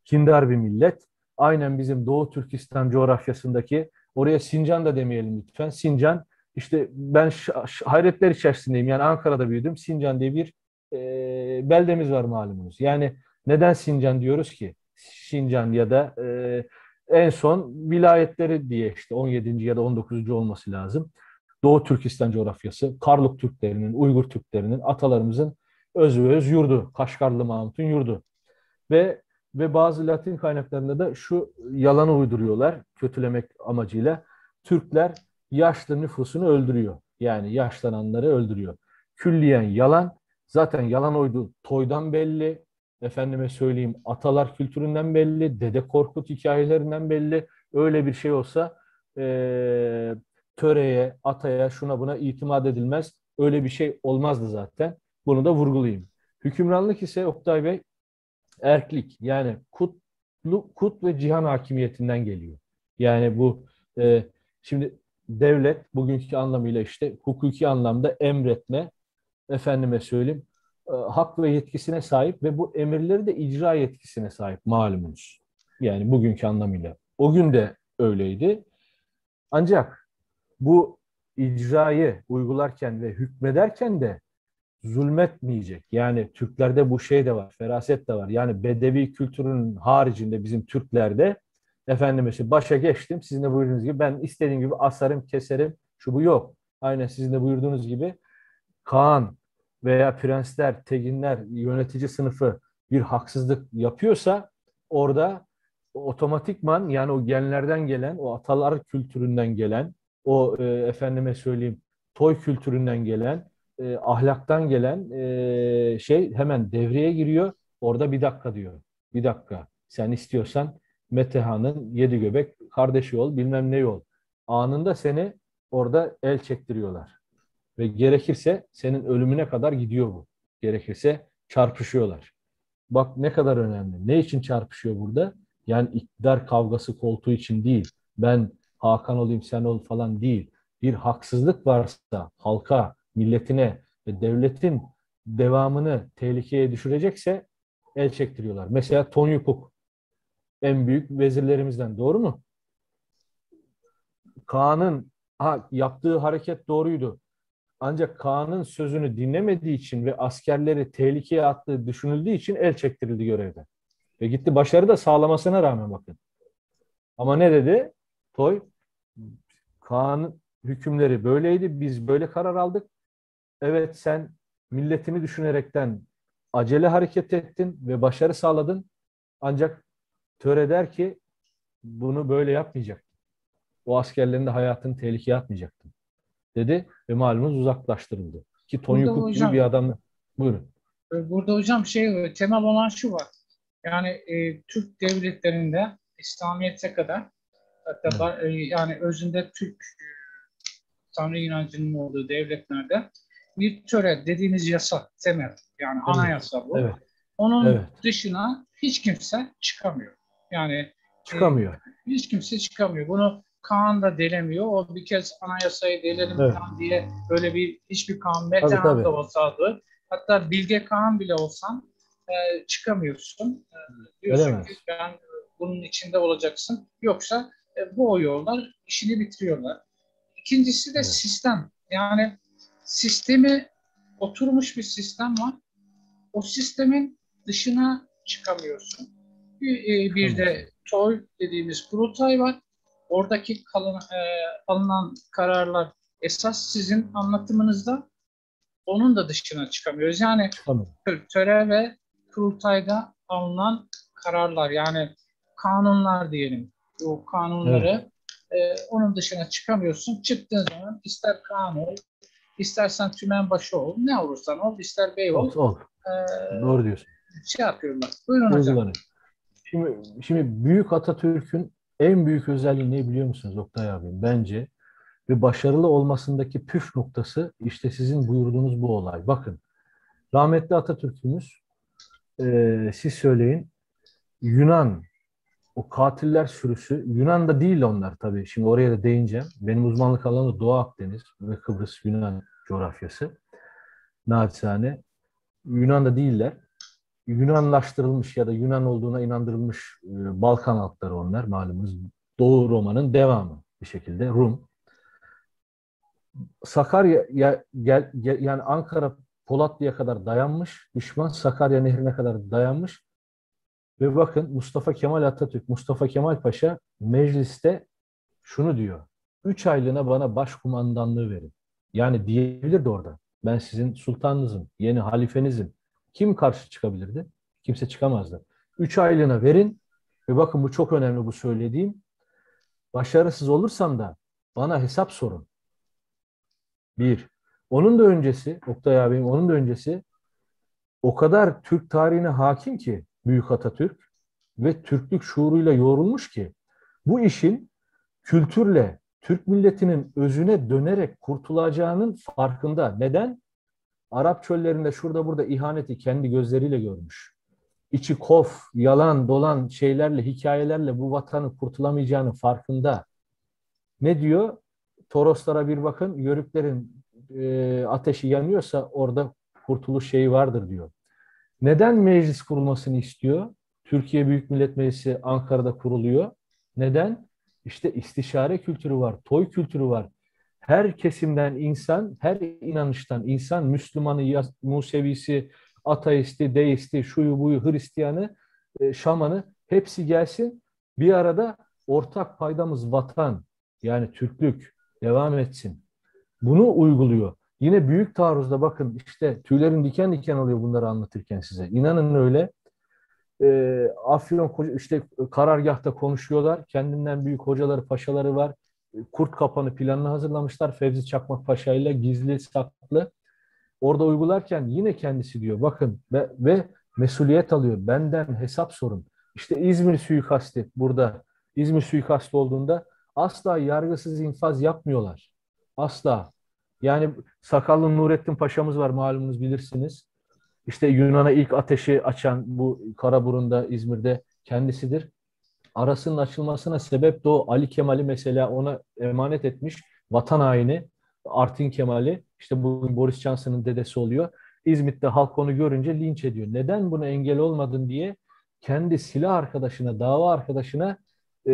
kindar bir millet. Aynen bizim Doğu Türkistan coğrafyasındaki oraya Sincan da demeyelim lütfen. Sincan işte ben hayretler içerisindeyim. Yani Ankara'da büyüdüm. Sincan diye bir beldemiz var malumunuz. Yani neden Sincan diyoruz ki? Sincan ya da en son vilayetleri diye işte 17. ya da 19. olması lazım. Doğu Türkistan coğrafyası, Karluk Türklerinin, Uygur Türklerinin, atalarımızın öz ve öz yurdu, Kaşgarlı Mahmut'un yurdu. Ve bazı Latin kaynaklarında da şu yalanı uyduruyorlar kötülemek amacıyla. Türkler yaşlı nüfusunu öldürüyor. Yani yaşlananları öldürüyor. Külliyen yalan. Zaten yalan oydu. Toy'dan belli. Efendime söyleyeyim atalar kültüründen belli. Dede Korkut hikayelerinden belli. Öyle bir şey olsa töreye, ataya, şuna buna itimat edilmez. Öyle bir şey olmazdı zaten. Bunu da vurgulayayım. Hükümranlık ise Oktay Bey erklik yani kut ve cihan hakimiyetinden geliyor. Yani bu şimdi devlet bugünkü anlamıyla işte hukuki anlamda emretme, efendime söyleyeyim hak ve yetkisine sahip ve bu emirleri de icra yetkisine sahip malumunuz. Yani bugünkü anlamıyla. O gün de öyleydi. Ancak bu icrayı uygularken ve hükmederken de zulmetmeyecek. Yani Türklerde bu şey de var, feraset de var. Yani bedevi kültürünün haricinde bizim Türklerde efendim mesela başa geçtim. Sizin de buyurduğunuz gibi ben istediğim gibi asarım, keserim. Şu bu yok. Aynen sizin de buyurduğunuz gibi Kaan veya prensler, teginler, yönetici sınıfı bir haksızlık yapıyorsa orada otomatikman yani o genlerden gelen, o atalar kültüründen gelen, o efendime söyleyeyim toy kültüründen gelen, ahlaktan gelen şey hemen devreye giriyor. Orada bir dakika diyor. Bir dakika. Sen istiyorsan Metehan'ın yedi göbek kardeşi ol, bilmem ne ol. Anında seni orada el çektiriyorlar. Ve gerekirse senin ölümüne kadar gidiyor bu. Gerekirse çarpışıyorlar. Bak ne kadar önemli. Ne için çarpışıyor burada? Yani iktidar kavgası koltuğu için değil. Ben Hakan olayım sen ol falan değil. Bir haksızlık varsa halka, milletine ve devletin devamını tehlikeye düşürecekse el çektiriyorlar. Mesela Tony Cook en büyük vezirlerimizden, doğru mu? Kaan'ın yaptığı hareket doğruydu. Ancak Kaan'ın sözünü dinlemediği için ve askerleri tehlikeye attığı düşünüldüğü için el çektirildi görevden. Ve gitti başarı da sağlamasına rağmen bakın. Ama ne dedi? Toy, Kaan'ın hükümleri böyleydi. Biz böyle karar aldık. Evet sen milletini düşünerekten acele hareket ettin ve başarı sağladın. Ancak töre der ki bunu böyle yapmayacaktın. O askerlerin de hayatını tehlikeye atmayacaktın dedi ve malumunuz uzaklaştırıldı. Ki Tony
Burada
Cook gibi bir
hocam
adam. Buyurun.
burada hocam temel olan şu var. Yani Türk devletlerinde İslamiyet'e kadar hatta
Evet.
yani özünde Türk Tanrı inancının olduğu devletlerde bir töre dediğimiz yasa temel yani
Evet.
anayasa bu.
Evet.
Onun
Evet.
dışına hiç kimse çıkamıyor. Yani e,
Çıkamıyor.
hiç kimse çıkamıyor. Bunu Kaan da delemiyor. O bir kez anayasayı delelim
Evet.
falan diye böyle bir hiçbir kanun
Tabii
Metehan
tabii.
da olsaydı hatta Bilge Kağan bile olsan çıkamıyorsun. Diyorsun ki
Gelemez.
ben bunun içinde olacaksın. Yoksa bu o yollar işini bitiriyorlar. İkincisi de
Evet.
sistem. Yani sistemi oturmuş bir sistem var. O sistemin dışına çıkamıyorsun. Bir
Çıkamıyorsun.
de TOY dediğimiz kurultay var. Oradaki alınan kararlar esas sizin anlatımınızda onun da dışına çıkamıyoruz. Yani
Çıkamıyor.
töre ve kurultayda alınan kararlar yani kanunlar diyelim. O
Evet.
kanunları onun dışına çıkamıyorsun. Çıktığın zaman ister kanun, istersen tümenbaşı ol, ne olursan ol, ister bey ol,
Ol.
e,
Doğru diyorsun.
yapıyorlar. Buyurun hocam.
Uygulanıyor. Şimdi Büyük Atatürk'ün en büyük özelliği ne biliyor musunuz Oktay abi? Bence ve başarılı olmasındaki püf noktası işte sizin buyurduğunuz bu olay. Bakın rahmetli Atatürk'ümüz siz söyleyin Yunan o katiller sürüsü Yunan'da değil onlar tabii. Şimdi oraya da değineceğim. Benim uzmanlık alanı Doğu Akdeniz ve Kıbrıs Yunan coğrafyası. Naçizane. Yunan'da değiller. Yunanlaştırılmış ya da Yunan olduğuna inandırılmış Balkan halkları onlar malumunuz. Doğu Roma'nın devamı bir şekilde Rum. Sakarya yani Ankara Polatlı'ya kadar dayanmış. Düşman Sakarya Nehri'ne kadar dayanmış. Ve bakın Mustafa Kemal Atatürk, Mustafa Kemal Paşa mecliste şunu diyor. 3 aylığına bana başkumandanlığı verin. Yani diyebilirdi orada. Ben sizin sultanınızım, yeni halifenizim. Kim karşı çıkabilirdi? Kimse çıkamazdı. 3 aylığına verin ve bakın bu çok önemli bu söylediğim. Başarısız olursam da bana hesap sorun. Bir. Onun da öncesi, Oktay abim onun da öncesi o kadar Türk tarihine hakim ki Büyük Atatürk ve Türklük şuuruyla yoğrulmuş ki bu işin kültürle Türk milletinin özüne dönerek kurtulacağının farkında. Neden? Arap çöllerinde şurada burada ihaneti kendi gözleriyle görmüş. İçi kof, yalan, dolan şeylerle, hikayelerle bu vatanı kurtulamayacağının farkında. Ne diyor? Toroslara bir bakın, yörüklerin ateşi yanıyorsa orada kurtuluş şeyi vardır diyor. Neden meclis kurulmasını istiyor? Türkiye Büyük Millet Meclisi Ankara'da kuruluyor. Neden? İşte istişare kültürü var, toy kültürü var. Her kesimden insan, her inanıştan insan, Müslümanı, Musevisi, ateisti, deisti, şuyu buyu, Hristiyanı, Şamanı hepsi gelsin. Bir arada ortak paydamız vatan, yani Türklük devam etsin. Bunu uyguluyor. Yine büyük taarruzda bakın işte tüylerim diken diken oluyor bunları anlatırken size. İnanın öyle. Afyon işte karargahta konuşuyorlar. Kendinden büyük hocaları, paşaları var. Kurt Kapanı planını hazırlamışlar. Fevzi Çakmak Paşa ile gizli saklı. Orada uygularken yine kendisi diyor bakın ve mesuliyet alıyor. Benden hesap sorun. İşte İzmir suikasti burada. İzmir suikasti olduğunda asla yargısız infaz yapmıyorlar. Asla. Yani sakallı Nurettin Paşa'mız var, malumunuz, bilirsiniz. İşte Yunan'a ilk ateşi açan bu Karaburun'da, İzmir'de kendisidir. Arasının açılmasına sebep de o. Ali Kemal'i mesela ona emanet etmiş vatan haini Artin Kemal'i, işte bugün Boris Johnson'ın dedesi oluyor. İzmit'te halk onu görünce linç ediyor. Neden buna engel olmadın diye kendi silah arkadaşına, dava arkadaşına e,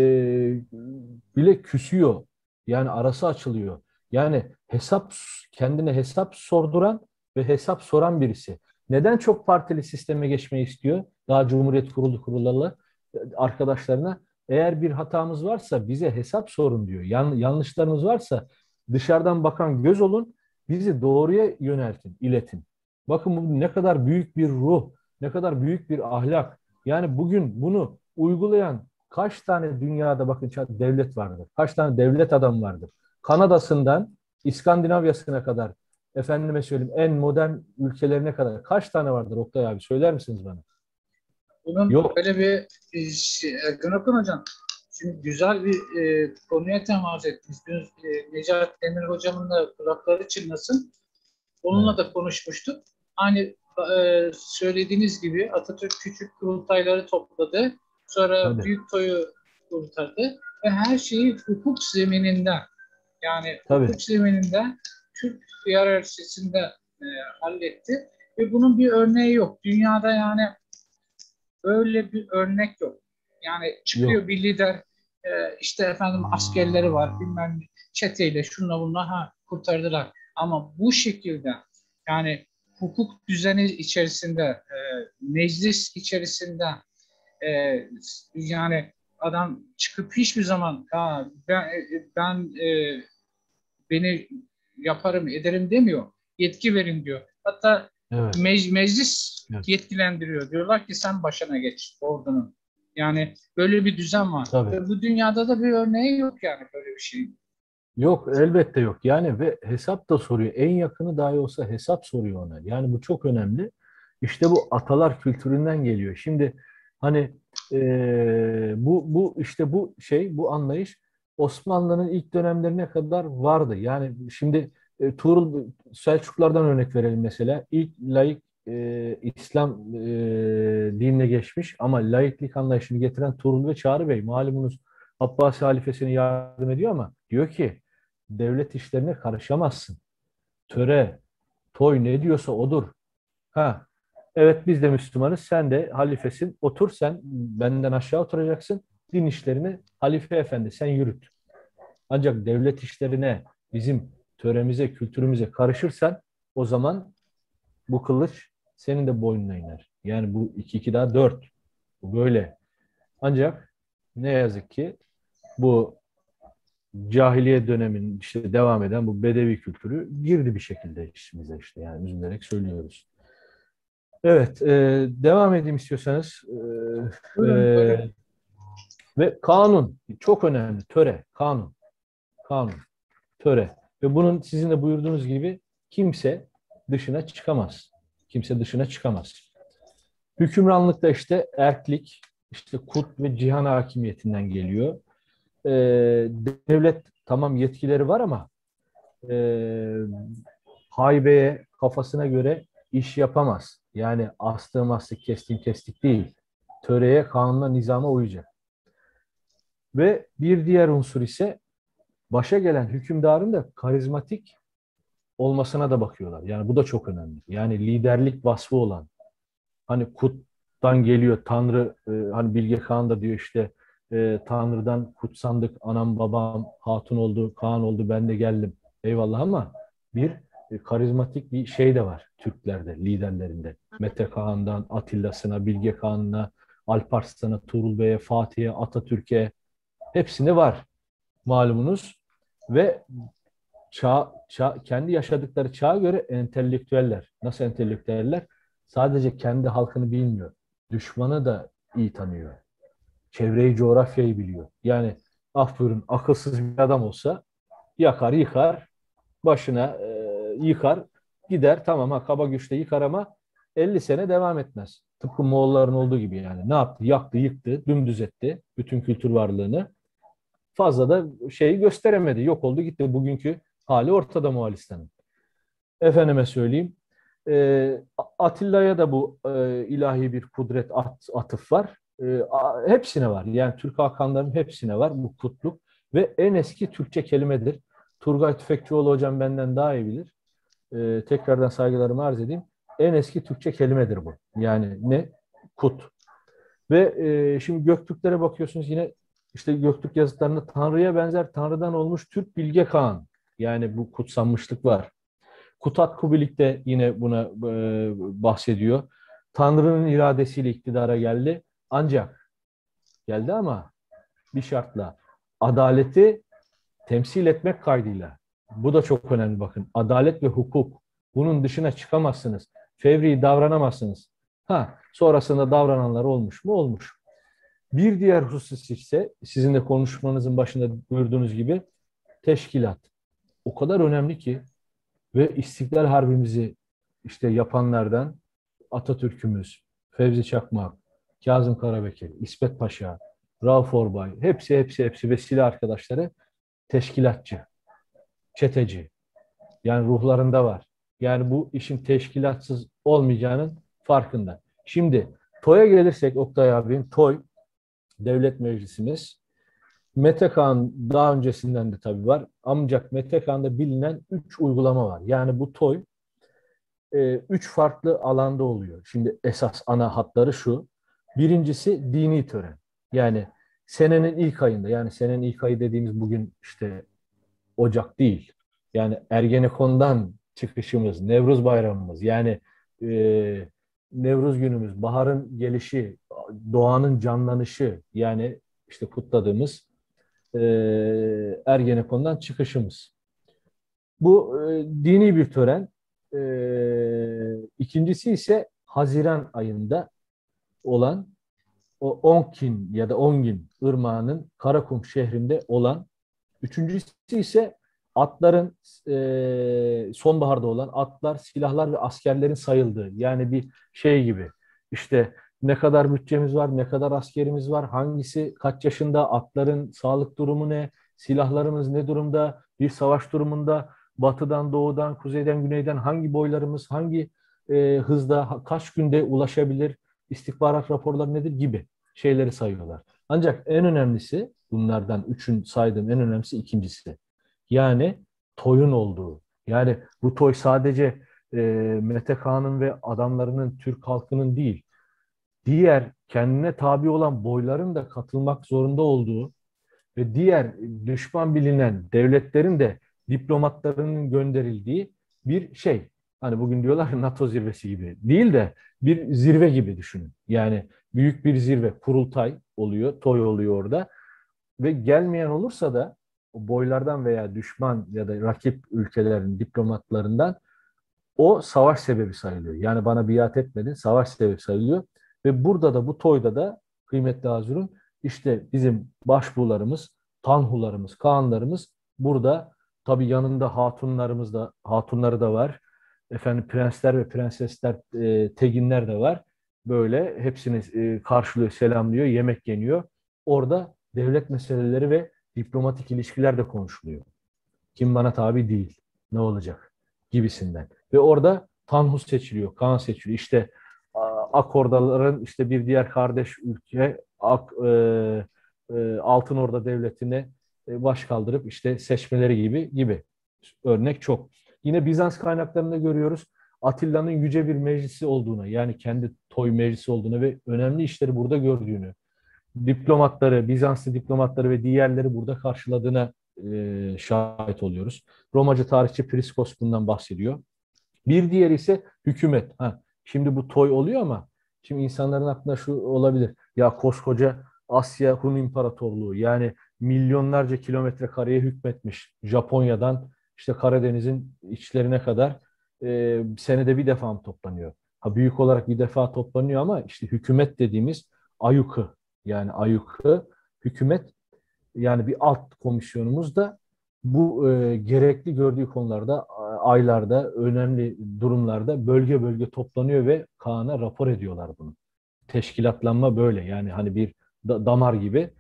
bile küsüyor. Yani arası açılıyor. Yani kendine hesap sorduran ve hesap soran birisi. Neden çok partili sisteme geçmeyi istiyor? Daha Cumhuriyet kuruldu kurulalı arkadaşlarına, eğer bir hatamız varsa bize hesap sorun diyor. Yanlışlarımız varsa dışarıdan bakan göz olun, bizi doğruya yöneltin, iletin. Bakın bu ne kadar büyük bir ruh, ne kadar büyük bir ahlak. Yani bugün bunu uygulayan kaç tane dünyada bakın devlet vardır, kaç tane devlet adam vardır. Kanada'sından İskandinavya'sına kadar, efendime söyleyeyim en modern ülkelerine kadar kaç tane vardır Oktay abi, söyler misiniz bana?
Bunun
Yok.
böyle bir Erkan Okan Hocam, şimdi güzel bir konuya temas ettiniz. Dün Necati Demir Hocamın da kulakları çınlasın. Onunla
Evet,
da konuşmuştuk. Aynı söylediğiniz gibi Atatürk küçük kurultayları topladı. Sonra
tabii,
büyük toyu kurtardı. Ve her şeyi hukuk zemininde, yani
tabii.
hukuk zemininde Türk hiyerarşisinde halletti. Ve bunun bir örneği yok. Dünyada yani böyle bir örnek yok. Yani çıkıyor
Yok.
bir lider, işte efendim askerleri var, bilmem çeteyle şunla bunla kurtardılar. Ama bu şekilde yani hukuk düzeni içerisinde, meclis içerisinde, yani adam çıkıp hiçbir zaman ben beni yaparım ederim demiyor. Yetki verin diyor. Hatta
Evet.
meclis
Evet.
yetkilendiriyor. Diyorlar ki sen başına geç ordunun. Yani böyle bir düzen var.
Tabii.
Ve bu dünyada da bir örneği yok yani böyle bir şey.
Yok, elbette yok. Yani ve hesap da soruyor. En yakını dahi olsa hesap soruyor ona. Yani bu çok önemli. İşte bu atalar kültüründen geliyor. Şimdi hani bu işte bu şey, bu anlayış Osmanlı'nın ilk dönemlerine kadar vardı. Yani şimdi Tuğrul Selçuklardan örnek verelim mesela. İlk laik İslam dinine geçmiş ama laiklik anlayışını getiren Tuğrul ve Çağrı Bey, malumunuz Abbasi halifesine yardım ediyor ama diyor ki devlet işlerine karışamazsın. Töre, toy ne diyorsa odur. Ha, evet biz de Müslümanız, sen de halifesin. Otur, sen benden aşağı oturacaksın. Din işlerini halife efendi sen yürüt. Ancak devlet işlerine, bizim töremize, kültürümüze karışırsan o zaman bu kılıç senin de boynuna iner. Yani bu iki iki daha dört. Bu böyle. Ancak ne yazık ki bu cahiliye döneminin işte devam eden bu bedevi kültürü girdi bir şekilde işimize, işte yani üzülerek söylüyoruz. Evet, devam edeyim istiyorsanız.
Buyurun, buyurun.
Ve kanun çok önemli. Töre, kanun, töre. Ve bunun sizin de buyurduğunuz gibi kimse dışına çıkamaz. Kimse dışına çıkamaz. Hükümranlık da işte erklik, işte kut ve cihan hakimiyetinden geliyor. E, Devlet tamam yetkileri var ama e, haybeye kafasına göre iş yapamaz. Yani astığım astık, kestim kestik değil. Töreye, kanuna, nizama uyacak. Ve bir diğer unsur ise başa gelen hükümdarın da karizmatik olmasına da bakıyorlar. Yani bu da çok önemli. Yani liderlik vasfı olan, hani kuttan geliyor Tanrı, hani Bilge Kağan da diyor işte Tanrı'dan kutsandık, anam babam hatun oldu, Kaan oldu, ben de geldim. Eyvallah ama bir karizmatik bir şey de var Türklerde, liderlerinde. Mete Kağan'dan Atilla'sına, Bilge Kağan'ına, Alparslan'a, Tuğrul Bey'e, Fatih'e, Atatürk'e hepsinde var malumunuz. Ve kendi yaşadıkları çağa göre entelektüeller. Nasıl entelektüeller? Sadece kendi halkını bilmiyor. Düşmanı da iyi tanıyor. Çevreyi, coğrafyayı biliyor. Yani af buyurun akılsız bir adam olsa yakar, yıkar, başına yıkar, gider. Tamam ha kaba güçle yıkar ama 50 sene devam etmez. Tıpkı Moğolların olduğu gibi yani. Ne yaptı? Yaktı, yıktı, dümdüz etti bütün kültür varlığını. Fazla da şeyi gösteremedi. Yok oldu gitti. Bugünkü hali ortada Moğolistan'ın. Efendime söyleyeyim. Atilla'ya da bu ilahi bir kudret atıf var. Hepsine var. Yani Türk Hakanların hepsine var bu kutluk. Ve en eski Türkçe kelimedir. Turgay Tüfekçioğlu hocam benden daha iyi bilir. Tekrardan saygılarımı arz edeyim. En eski Türkçe kelimedir bu. Yani ne? Kut. Ve şimdi Göktürklere bakıyorsunuz yine işte Göktürk yazıtlarında Tanrı'ya benzer Tanrı'dan olmuş Türk Bilge Kağan. Yani bu kutsanmışlık var. Kutat Kubilik de yine buna bahsediyor. Tanrı'nın iradesiyle iktidara geldi. Ancak geldi ama bir şartla. Adaleti temsil etmek kaydıyla. Bu da çok önemli bakın. Adalet ve hukuk. Bunun dışına çıkamazsınız. Fevri davranamazsınız. Sonrasında davrananlar olmuş mu? Olmuş. Bir diğer husus ise sizin de konuşmanızın başında gördüğünüz gibi teşkilat. O kadar önemli ki ve İstiklal Harbimizi işte yapanlardan Atatürk'ümüz, Fevzi Çakmak, Kazım Karabekir, İsmet Paşa, Rauf Orbay, hepsi ve silah arkadaşları teşkilatçı, çeteci. Yani ruhlarında var. Yani bu işin teşkilatsız olmayacağının farkında. Şimdi TOY'a gelirsek Oktay abim, TOY, Devlet Meclisimiz. Metekan daha öncesinden de tabii var. Ancak Metekan'da bilinen 3 uygulama var. Yani bu TOY 3 farklı alanda oluyor. Şimdi esas ana hatları şu. Birincisi dini tören. Yani senenin ilk ayında, yani senenin ilk ayı dediğimiz bugün işte Ocak değil. Yani Ergenekon'dan çıkışımız, Nevruz Bayramımız, yani e, Nevruz günümüz, baharın gelişi, doğanın canlanışı, yani işte kutladığımız Ergenekon'dan çıkışımız. Bu dini bir tören. İkincisi ise Haziran ayında olan o Onkin ya da Ongin Irmağı'nın Karakum şehrinde olan. Üçüncüsü ise atların sonbaharda olan atlar, silahlar ve askerlerin sayıldığı. Yani bir şey gibi. İşte ne kadar bütçemiz var, ne kadar askerimiz var, hangisi kaç yaşında, atların sağlık durumu ne, silahlarımız ne durumda, bir savaş durumunda batıdan, doğudan, kuzeyden, güneyden hangi boylarımız, hangi hızda, kaç günde ulaşabilir, istihbarat raporları nedir gibi şeyleri sayıyorlar. Ancak en önemlisi bunlardan üçün saydığım en önemlisi ikincisi. Yani toyun olduğu. Yani bu toy sadece Mete Kağan'ın ve adamlarının, Türk halkının değil, diğer kendine tabi olan boyların da katılmak zorunda olduğu ve diğer düşman bilinen devletlerin de diplomatlarının gönderildiği bir şey. Hani bugün diyorlar NATO zirvesi gibi değil de bir zirve gibi düşünün. Yani büyük bir zirve, kurultay oluyor, toy oluyor orada ve gelmeyen olursa da o boylardan veya düşman ya da rakip ülkelerin diplomatlarından o savaş sebebi sayılıyor. Yani bana biat etmedin, savaş sebebi sayılıyor. Ve burada da bu toyda da kıymetli Hazırun işte bizim başbuğlarımız, tanhularımız, kağanlarımız burada tabii yanında hatunları da var. Efendim prensler ve prensesler, teginler de var. Böyle hepsini karşılıyor, selamlıyor, yemek yeniyor. Orada devlet meseleleri ve diplomatik ilişkiler de konuşuluyor. Kim bana tabi değil, ne olacak gibisinden. Ve orada Tanhus seçiliyor, Kaan seçiliyor. İşte Akordaların işte bir diğer kardeş ülke Altın Orda Devleti'ne baş kaldırıp işte seçmeleri gibi örnek çok. Yine Bizans kaynaklarında görüyoruz. Atilla'nın yüce bir meclisi olduğunu, yani kendi toy meclisi olduğunu ve önemli işleri burada gördüğünü, diplomatları, Bizanslı diplomatları ve diğerleri burada karşıladığına şahit oluyoruz. Romacı tarihçi Priskos bundan bahsediyor. Bir diğeri ise hükümet. Şimdi bu toy oluyor ama şimdi insanların aklına şu olabilir. Ya koskoca Asya Hun İmparatorluğu, yani milyonlarca kilometre kareye hükmetmiş Japonya'dan işte Karadeniz'in içlerine kadar senede bir defa mı toplanıyor? Büyük olarak bir defa toplanıyor ama işte hükümet dediğimiz AYUK'ı, yani AYUK'ı hükümet, yani bir alt komisyonumuz da bu gerekli gördüğü konularda, aylarda, önemli durumlarda bölge bölge toplanıyor ve Kaan'a rapor ediyorlar bunu. teşkilatlanma böyle. Yani hani bir damar gibi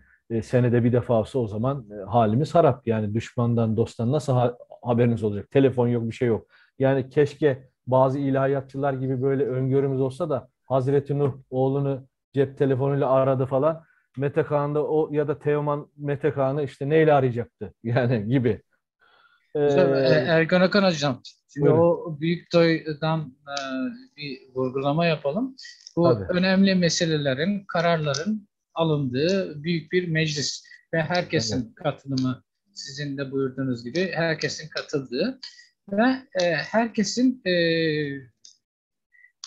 senede bir defa olsa o zaman halimiz harap. Yani düşmandan dosttan nasıl haberiniz olacak? Telefon yok, bir şey yok. Yani keşke bazı ilahiyatçılar gibi böyle öngörümüz olsa da Hazreti Nuh oğlunu cep telefonuyla aradı falan. Mete Kağan da o ya da Teoman Mete Kağan'ı işte neyle arayacaktı? Yani gibi.
Güzel.
Ee,
Erkan Okan Hocam, şimdi
buyurun.
o büyük doydan bir vurgulama yapalım. Bu
Tabii.
önemli meselelerin, kararların alındığı büyük bir meclis ve
Evet.
herkesin katılımı, sizin de buyurduğunuz gibi herkesin katıldığı ve herkesin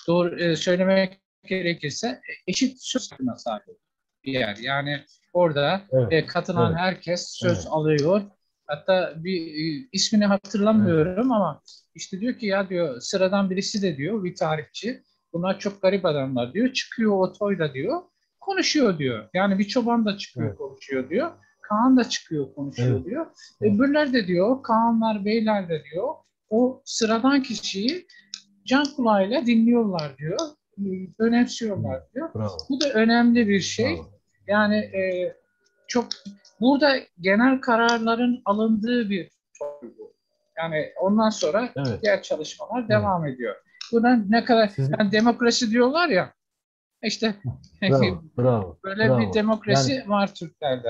doğru söylemek gerekirse eşit söz hakkına sahip bir yer. Yani orada
Evet.
katılan
Evet.
herkes söz
Evet.
alıyor. Hatta bir ismini
Evet.
hatırlamıyorum ama işte diyor ki ya diyor sıradan birisi de diyor bir tarihçi. Bunlar çok garip adamlar diyor. Çıkıyor otoyla diyor. Konuşuyor diyor. Yani bir çoban da çıkıyor
Evet.
konuşuyor diyor. Kaan da çıkıyor konuşuyor
Evet.
diyor.
Evet.
Öbürler de diyor, Kaanlar, beyler de diyor. O sıradan kişiyi can kulağıyla dinliyorlar diyor.
Hı.
Önemsiyorlar diyor.
Bravo.
Bu da önemli bir şey.
Bravo.
Yani çok burada genel kararların alındığı bir toplum bu. Yani ondan sonra
Evet.
diğer çalışmalar
Evet.
devam ediyor. Buna ne kadar
Sizin
yani demokrasi diyorlar ya işte
bravo. Bravo.
böyle bir
Bravo. Yani
demokrasi var Türklerde.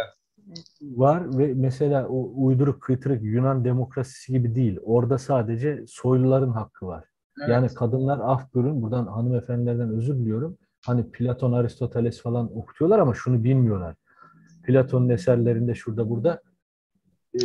var ve mesela o uyduruk kıytırık Yunan demokrasisi gibi değil. Orada sadece soyluların hakkı var. Yani
Evet.
kadınlar af buyurun. Buradan hanımefendilerden özür diliyorum. Hani Platon, Aristoteles falan okutuyorlar ama şunu bilmiyorlar. Platon'un eserlerinde şurada burada e,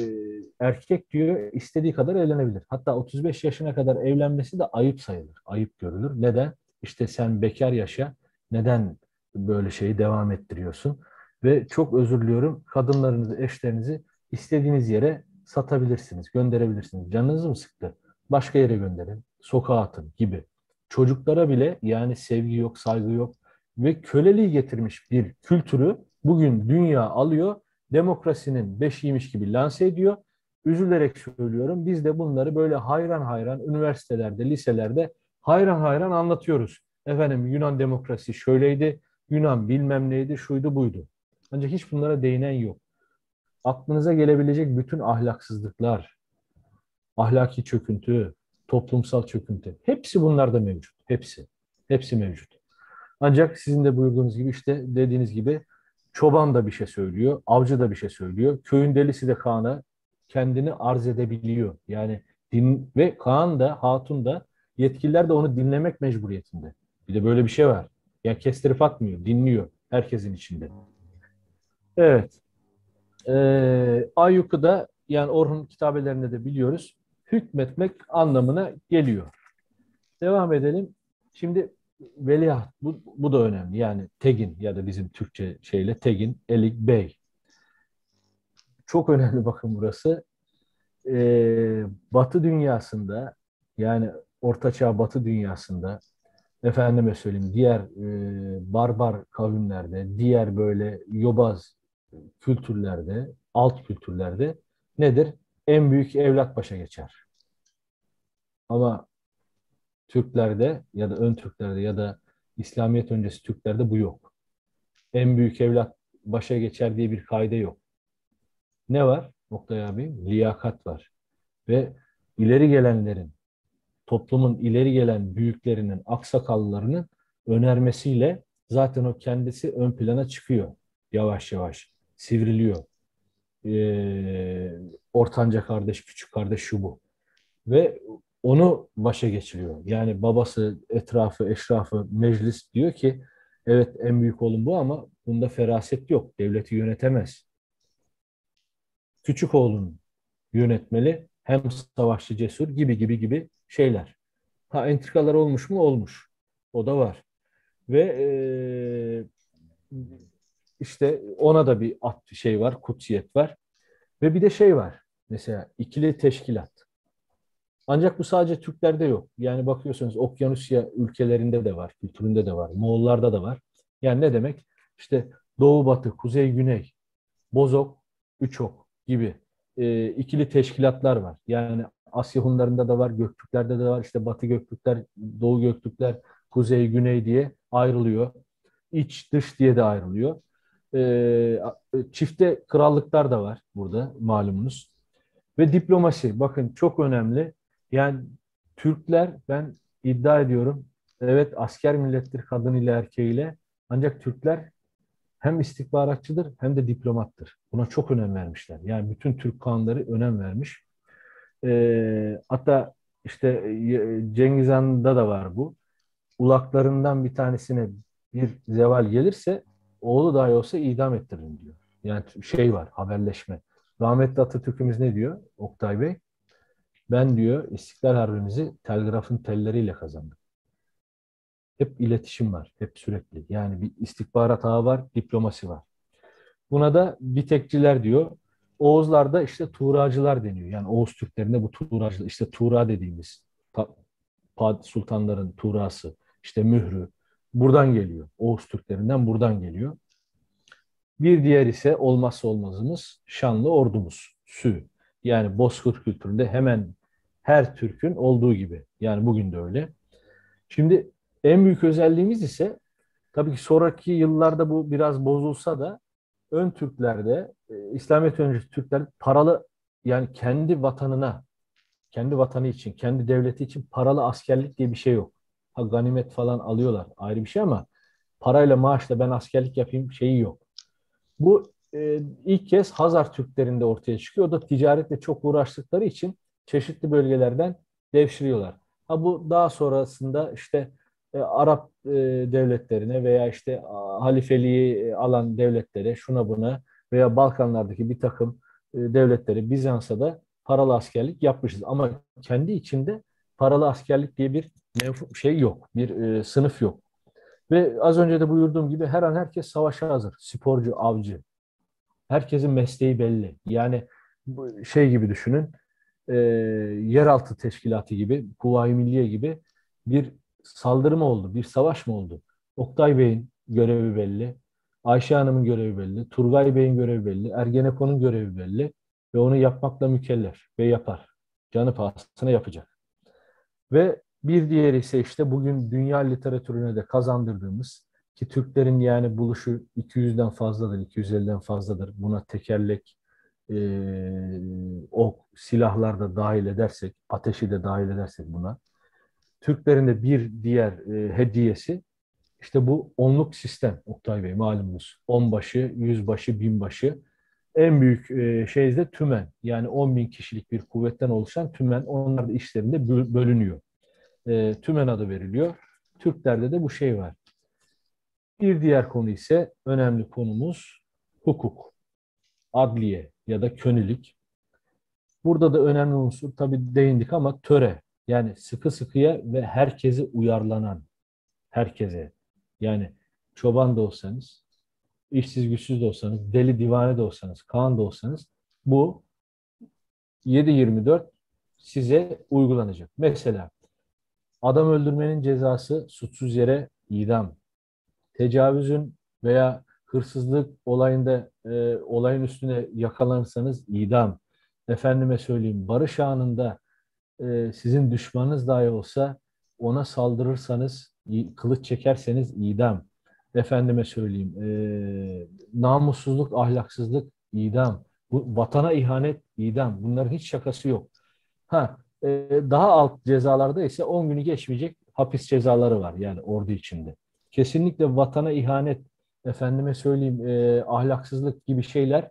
erkek diyor istediği kadar evlenebilir. Hatta 35 yaşına kadar evlenmesi de ayıp sayılır. Ayıp görülür. Neden? İşte sen bekar yaşa. Neden böyle şeyi devam ettiriyorsun? Ve çok özür diliyorum. Kadınlarınızı, eşlerinizi istediğiniz yere satabilirsiniz, gönderebilirsiniz. Canınız mı sıktı? Başka yere gönderin. Sokağa atın gibi. Çocuklara bile yani sevgi yok, saygı yok ve köleliği getirmiş bir kültürü bugün dünya alıyor, demokrasinin beşiğiymiş gibi lanse ediyor. Üzülerek söylüyorum. Biz de bunları böyle hayran hayran üniversitelerde, liselerde hayran hayran anlatıyoruz. Efendim Yunan demokrasi şöyleydi, Yunan bilmem neydi, şuydu buydu. Ancak hiç bunlara değinen yok. Aklınıza gelebilecek bütün ahlaksızlıklar, ahlaki çöküntü, toplumsal çöküntü, hepsi bunlarda mevcut. Hepsi. Hepsi mevcut. Ancak sizin de buyurduğunuz gibi işte dediğiniz gibi çoban da bir şey söylüyor, avcı da bir şey söylüyor. Köyün delisi de Kaan'a kendini arz edebiliyor. Yani ve Kaan da Hatun da yetkililer de onu dinlemek mecburiyetinde. Bir de böyle bir şey var. Yani kestirip atmıyor, dinliyor herkesin içinde. Evet. Ayyuku da yani Orhun kitabelerinde de biliyoruz. Hükmetmek anlamına geliyor. Devam edelim. Şimdi veliaht bu da önemli. Yani tegin ya da bizim Türkçe şeyle tegin, elik, bey. Çok önemli bakın burası. Batı dünyasında yani Ortaçağ Batı dünyasında efendime söyleyeyim diğer barbar kavimlerde, diğer böyle yobaz kültürlerde, alt kültürlerde nedir? En büyük evlat başa geçer. Ama Türklerde ya da ön Türklerde ya da İslamiyet öncesi Türklerde bu yok. En büyük evlat başa geçer diye bir kaide yok. Ne var? Oktay abi, liyakat var. Ve ileri gelenlerin, toplumun ileri gelen büyüklerinin, aksakallılarının önermesiyle zaten o kendisi ön plana çıkıyor. Yavaş yavaş sivriliyor. Ortanca kardeş, küçük kardeş şu bu. Ve onu başa geçiriyor. Yani babası, etrafı, eşrafı, meclis diyor ki evet en büyük oğlum bu ama bunda feraset yok. Devleti yönetemez. Küçük oğlun yönetmeli. Hem savaşçı cesur gibi gibi gibi şeyler. Ha entrikalar olmuş mu? Olmuş. O da var. Ve işte ona da bir şey var, kutsiyet var. Ve bir de şey var. Mesela ikili teşkilat. Ancak bu sadece Türklerde yok. Yani bakıyorsunuz Okyanusya ülkelerinde de var, kültüründe de var, Moğollarda da var. Yani ne demek? İşte Doğu Batı, Kuzey Güney, Bozok, Üçok gibi ikili teşkilatlar var. Yani Asya Hunlarında da var, Göktürklerde de var. İşte Batı Göktürkler, Doğu Göktürkler, Kuzey Güney diye ayrılıyor. İç, dış diye de ayrılıyor. Çifte krallıklar da var burada malumunuz. Ve diplomasi bakın çok önemli. Yani Türkler ben iddia ediyorum evet asker millettir kadınıyla erkeğiyle ancak Türkler hem istihbaratçıdır hem de diplomattır. Buna çok önem vermişler. Yani bütün Türk kanları önem vermiş. Hatta işte Cengiz Han'da da var bu. Ulaklarından bir tanesine bir zeval gelirse oğlu dahi olsa idam ettiririm diyor. Yani şey var haberleşme. Rahmetli Atatürk'ümüz ne diyor Oktay Bey? Ben diyor İstiklal Harbimizi telgrafın telleriyle kazandım. Hep iletişim var, hep sürekli. Yani bir istihbarat ağı var, diplomasi var. Buna da Bitekçiler diyor. Oğuzlarda işte Tuğracılar deniyor. Yani Oğuz Türklerinde bu Tuğracılar, işte Tuğra dediğimiz sultanların Tuğrası, işte Mührü buradan geliyor. Oğuz Türklerinden buradan geliyor. Bir diğer ise olmazsa olmazımız şanlı ordumuz, Sü. Yani Bozkır kültüründe hemen her Türk'ün olduğu gibi. Yani bugün de öyle. Şimdi en büyük özelliğimiz ise tabii ki sonraki yıllarda bu biraz bozulsa da ön Türklerde, İslamiyet öncesi Türkler paralı yani kendi vatanına, kendi vatanı için, kendi devleti için paralı askerlik diye bir şey yok. Ha ganimet falan alıyorlar ayrı bir şey ama parayla maaşla ben askerlik yapayım şeyi yok. Bu ilk kez Hazar Türklerinde ortaya çıkıyor. O da ticaretle çok uğraştıkları için çeşitli bölgelerden devşiriyorlar. Ha bu daha sonrasında işte Arap devletlerine veya işte halifeliği alan devletlere şuna buna veya Balkanlardaki bir takım devletlere Bizans'a da paralı askerlik yapmışız. Ama kendi içinde paralı askerlik diye bir şey yok. Bir sınıf yok. Ve az önce de buyurduğum gibi her an herkes savaşa hazır. Sporcu, avcı. Herkesin mesleği belli. Yani şey gibi düşünün, e, yeraltı teşkilatı gibi, Kuvayi Milliye gibi bir saldırı mı oldu, bir savaş mı oldu? Oktay Bey'in görevi belli, Ayşe Hanım'ın görevi belli, Turgay Bey'in görevi belli, Ergenekon'un görevi belli ve onu yapmakla mükellef ve yapar. Canı pahasına yapacak. Ve bir diğeri ise işte bugün dünya literatürüne de kazandırdığımız ki Türklerin yani buluşu 200'den fazladır, 250'den fazladır. Buna tekerlek, ok, silahlar da dahil edersek, ateşi de dahil edersek buna. Türklerin de bir diğer hediyesi işte bu onluk sistem Oktay Bey malumunuz. Onbaşı, yüzbaşı, binbaşı. En büyük şey de tümen. Yani 10 bin kişilik bir kuvvetten oluşan tümen. Onlar da işlerinde bölünüyor. Tümen adı veriliyor. Türklerde de bu şey var. Bir diğer konu ise önemli konumuz hukuk, adliye ya da könilik. Burada da önemli unsur tabii değindik ama töre. Yani sıkı sıkıya ve herkese uyarlanan, herkese. Yani çoban da olsanız, işsiz güçsüz de olsanız, deli divane de olsanız, Kaan da olsanız bu 7/24 size uygulanacak. Mesela adam öldürmenin cezası suçsuz yere idam. Tecavüzün veya hırsızlık olayında olayın üstüne yakalanırsanız idam. Efendime söyleyeyim barış anında sizin düşmanınız dahi olsa ona saldırırsanız kılıç çekerseniz idam. Efendime söyleyeyim namussuzluk, ahlaksızlık idam. Bu vatana ihanet idam. Bunların hiç şakası yok. Ha, daha alt cezalarda ise 10 günü geçmeyecek hapis cezaları var yani ordu içinde. Kesinlikle vatana ihanet, efendime söyleyeyim ahlaksızlık gibi şeyler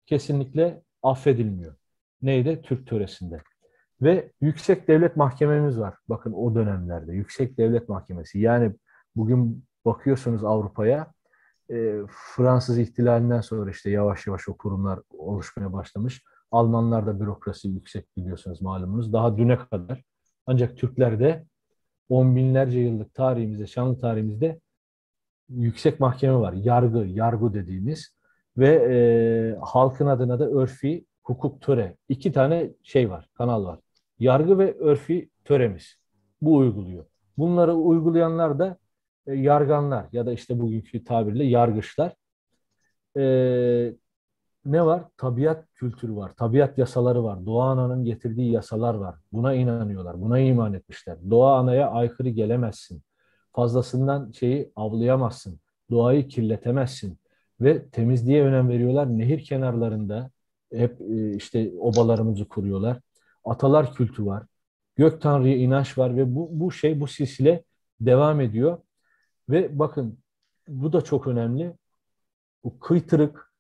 kesinlikle affedilmiyor. Neydi? Türk töresinde. Ve Yüksek Devlet Mahkememiz var. Bakın o dönemlerde Yüksek Devlet Mahkemesi. Yani bugün bakıyorsunuz Avrupa'ya Fransız ihtilalinden sonra işte yavaş yavaş o kurumlar oluşmaya başlamış. Almanlar da bürokrasi yüksek biliyorsunuz malumunuz. Daha düne kadar. Ancak Türklerde on binlerce yıllık tarihimizde, şanlı tarihimizde yüksek mahkeme var. Yargı dediğimiz ve halkın adına da örfi, hukuk töre. İki tane şey var, kanal var. Yargı ve örfi töremiz. Bu uyguluyor. Bunları uygulayanlar da yarganlar ya da işte bugünkü tabirle yargıçlar. E, ne var? Tabiat kültürü var. Tabiat yasaları var. Doğa Ana'nın getirdiği yasalar var. Buna inanıyorlar. Buna iman etmişler. Doğa Ana'ya aykırı gelemezsin. Fazlasından şeyi avlayamazsın. Doğayı kirletemezsin. Ve temizliğe önem veriyorlar. Nehir kenarlarında hep işte obalarımızı kuruyorlar. Atalar kültü var. Gök Tanrı'ya inanç var ve bu silsile devam ediyor. Ve bakın bu da çok önemli. Bu kıytırık,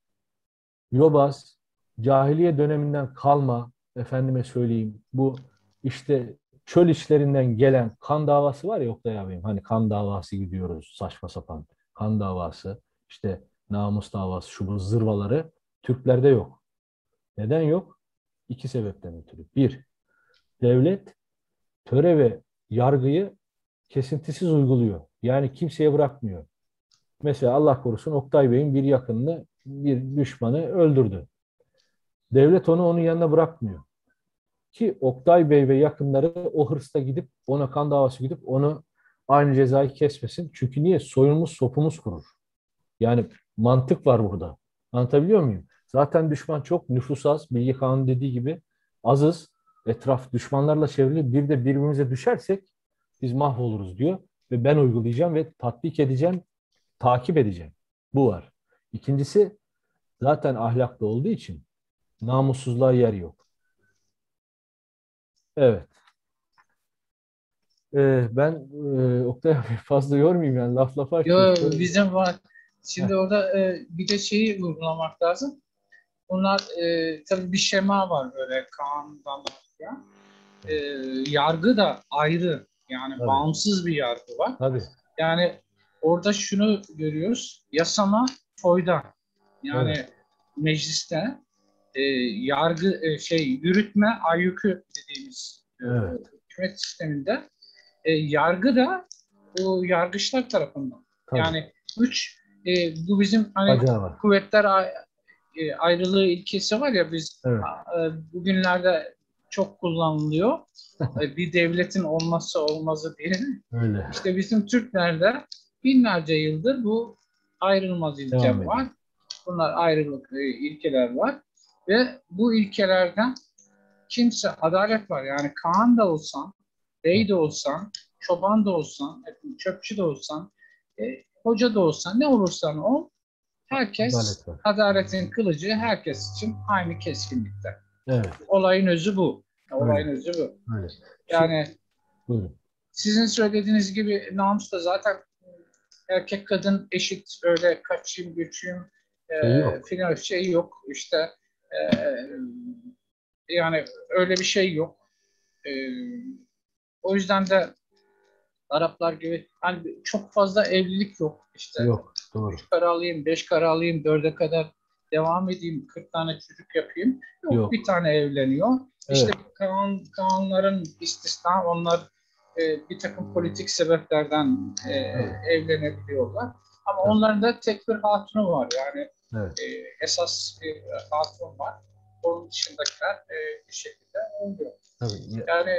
yobaz, cahiliye döneminden kalma, efendime söyleyeyim, bu işte çöl işlerinden gelen kan davası var ya Oktay abim. Hani kan davası gidiyoruz saçma sapan. Kan davası, işte namus davası, şu bu zırvaları Türklerde yok. Neden yok? İki sebepten ötürü. Bir, devlet töre ve yargıyı kesintisiz uyguluyor. Yani kimseye bırakmıyor. Mesela Allah korusun Oktay Bey'in bir yakınını bir düşmanı öldürdü. Devlet onu onun yanına bırakmıyor. Ki Oktay Bey ve yakınları o hırsla gidip ona kan davası gidip onu aynı cezayı kesmesin. Çünkü niye? Soyumuz sopumuz kurur. Yani mantık var burada. Anlatabiliyor muyum? Zaten düşman çok, nüfus az. Bilge Kağan'ın dediği gibi azız. Etraf düşmanlarla çevrili. Bir de birbirimize düşersek biz mahvoluruz diyor. Ve ben uygulayacağım ve tatbik edeceğim, takip edeceğim. Bu var. İkincisi zaten ahlaklı olduğu için namussuzluğa yer yok. Evet. Ben Oktay abi fazla yormayayım yani laf lafa
Yo,
açıyor. Şöyle.
bizim var.
Heh,
Şimdi orada bir de şeyi vurgulamak lazım. Bunlar tabii bir şema var böyle Kaan'dan başka. E, Yargı da ayrı. Yani
tabii,
bağımsız bir yargı var.
tabii.
Yani orada şunu görüyoruz. Yasama toyda.
Evet,
Yani mecliste yargı yürütme ayyuku dediğimiz
evet,
hükümet sisteminde yargı da o yargıçlar tarafından.
tabii.
Yani bu bizim hani
Bacağı var.
kuvvetler ayrılığı ilkesi var ya biz
Evet,
bugünlerde çok kullanılıyor. Bir devletin olmazsa olmazı diye.
öyle.
İşte bizim Türklerde binlerce yıldır bu ayrılmaz ilke
Devam ediyor.
var. Bunlar ayrılık ilkeler var. Ve bu ilkelerden kimse adalet var. Yani Kaan da olsan, bey de olsan, çoban da olsan, çöpçü de olsan, hoca da olsan, ne olursan ol, herkes
Adalet var.
adaletin kılıcı herkes için aynı keskinlikte.
Evet,
Olayın özü bu. Olayın
öyle,
özü bu.
öyle. Şimdi,
Yani
buyurun.
sizin söylediğiniz gibi namus da zaten erkek kadın eşit öyle kaçayım göçeyim
Şey yok.
filan şey yok. İşte e, yani öyle bir şey yok. E, O yüzden de Araplar gibi hani çok fazla evlilik yok. İşte
Yok, doğru.
3 karı alayım, 5 karı alayım, 4'e kadar devam edeyim, 40 tane çocuk yapayım. Yok, bir
Yok.
tane evleniyor. İşte
Evet,
kanunların istisna onlar bir takım politik sebeplerden
evet,
evlenebiliyorlar. Ama
tabii,
onların da tek bir hatunu var. Yani
evet,
esas bir hatun var. Onun dışındakiler bir şekilde oluyor.
tabii.
Yani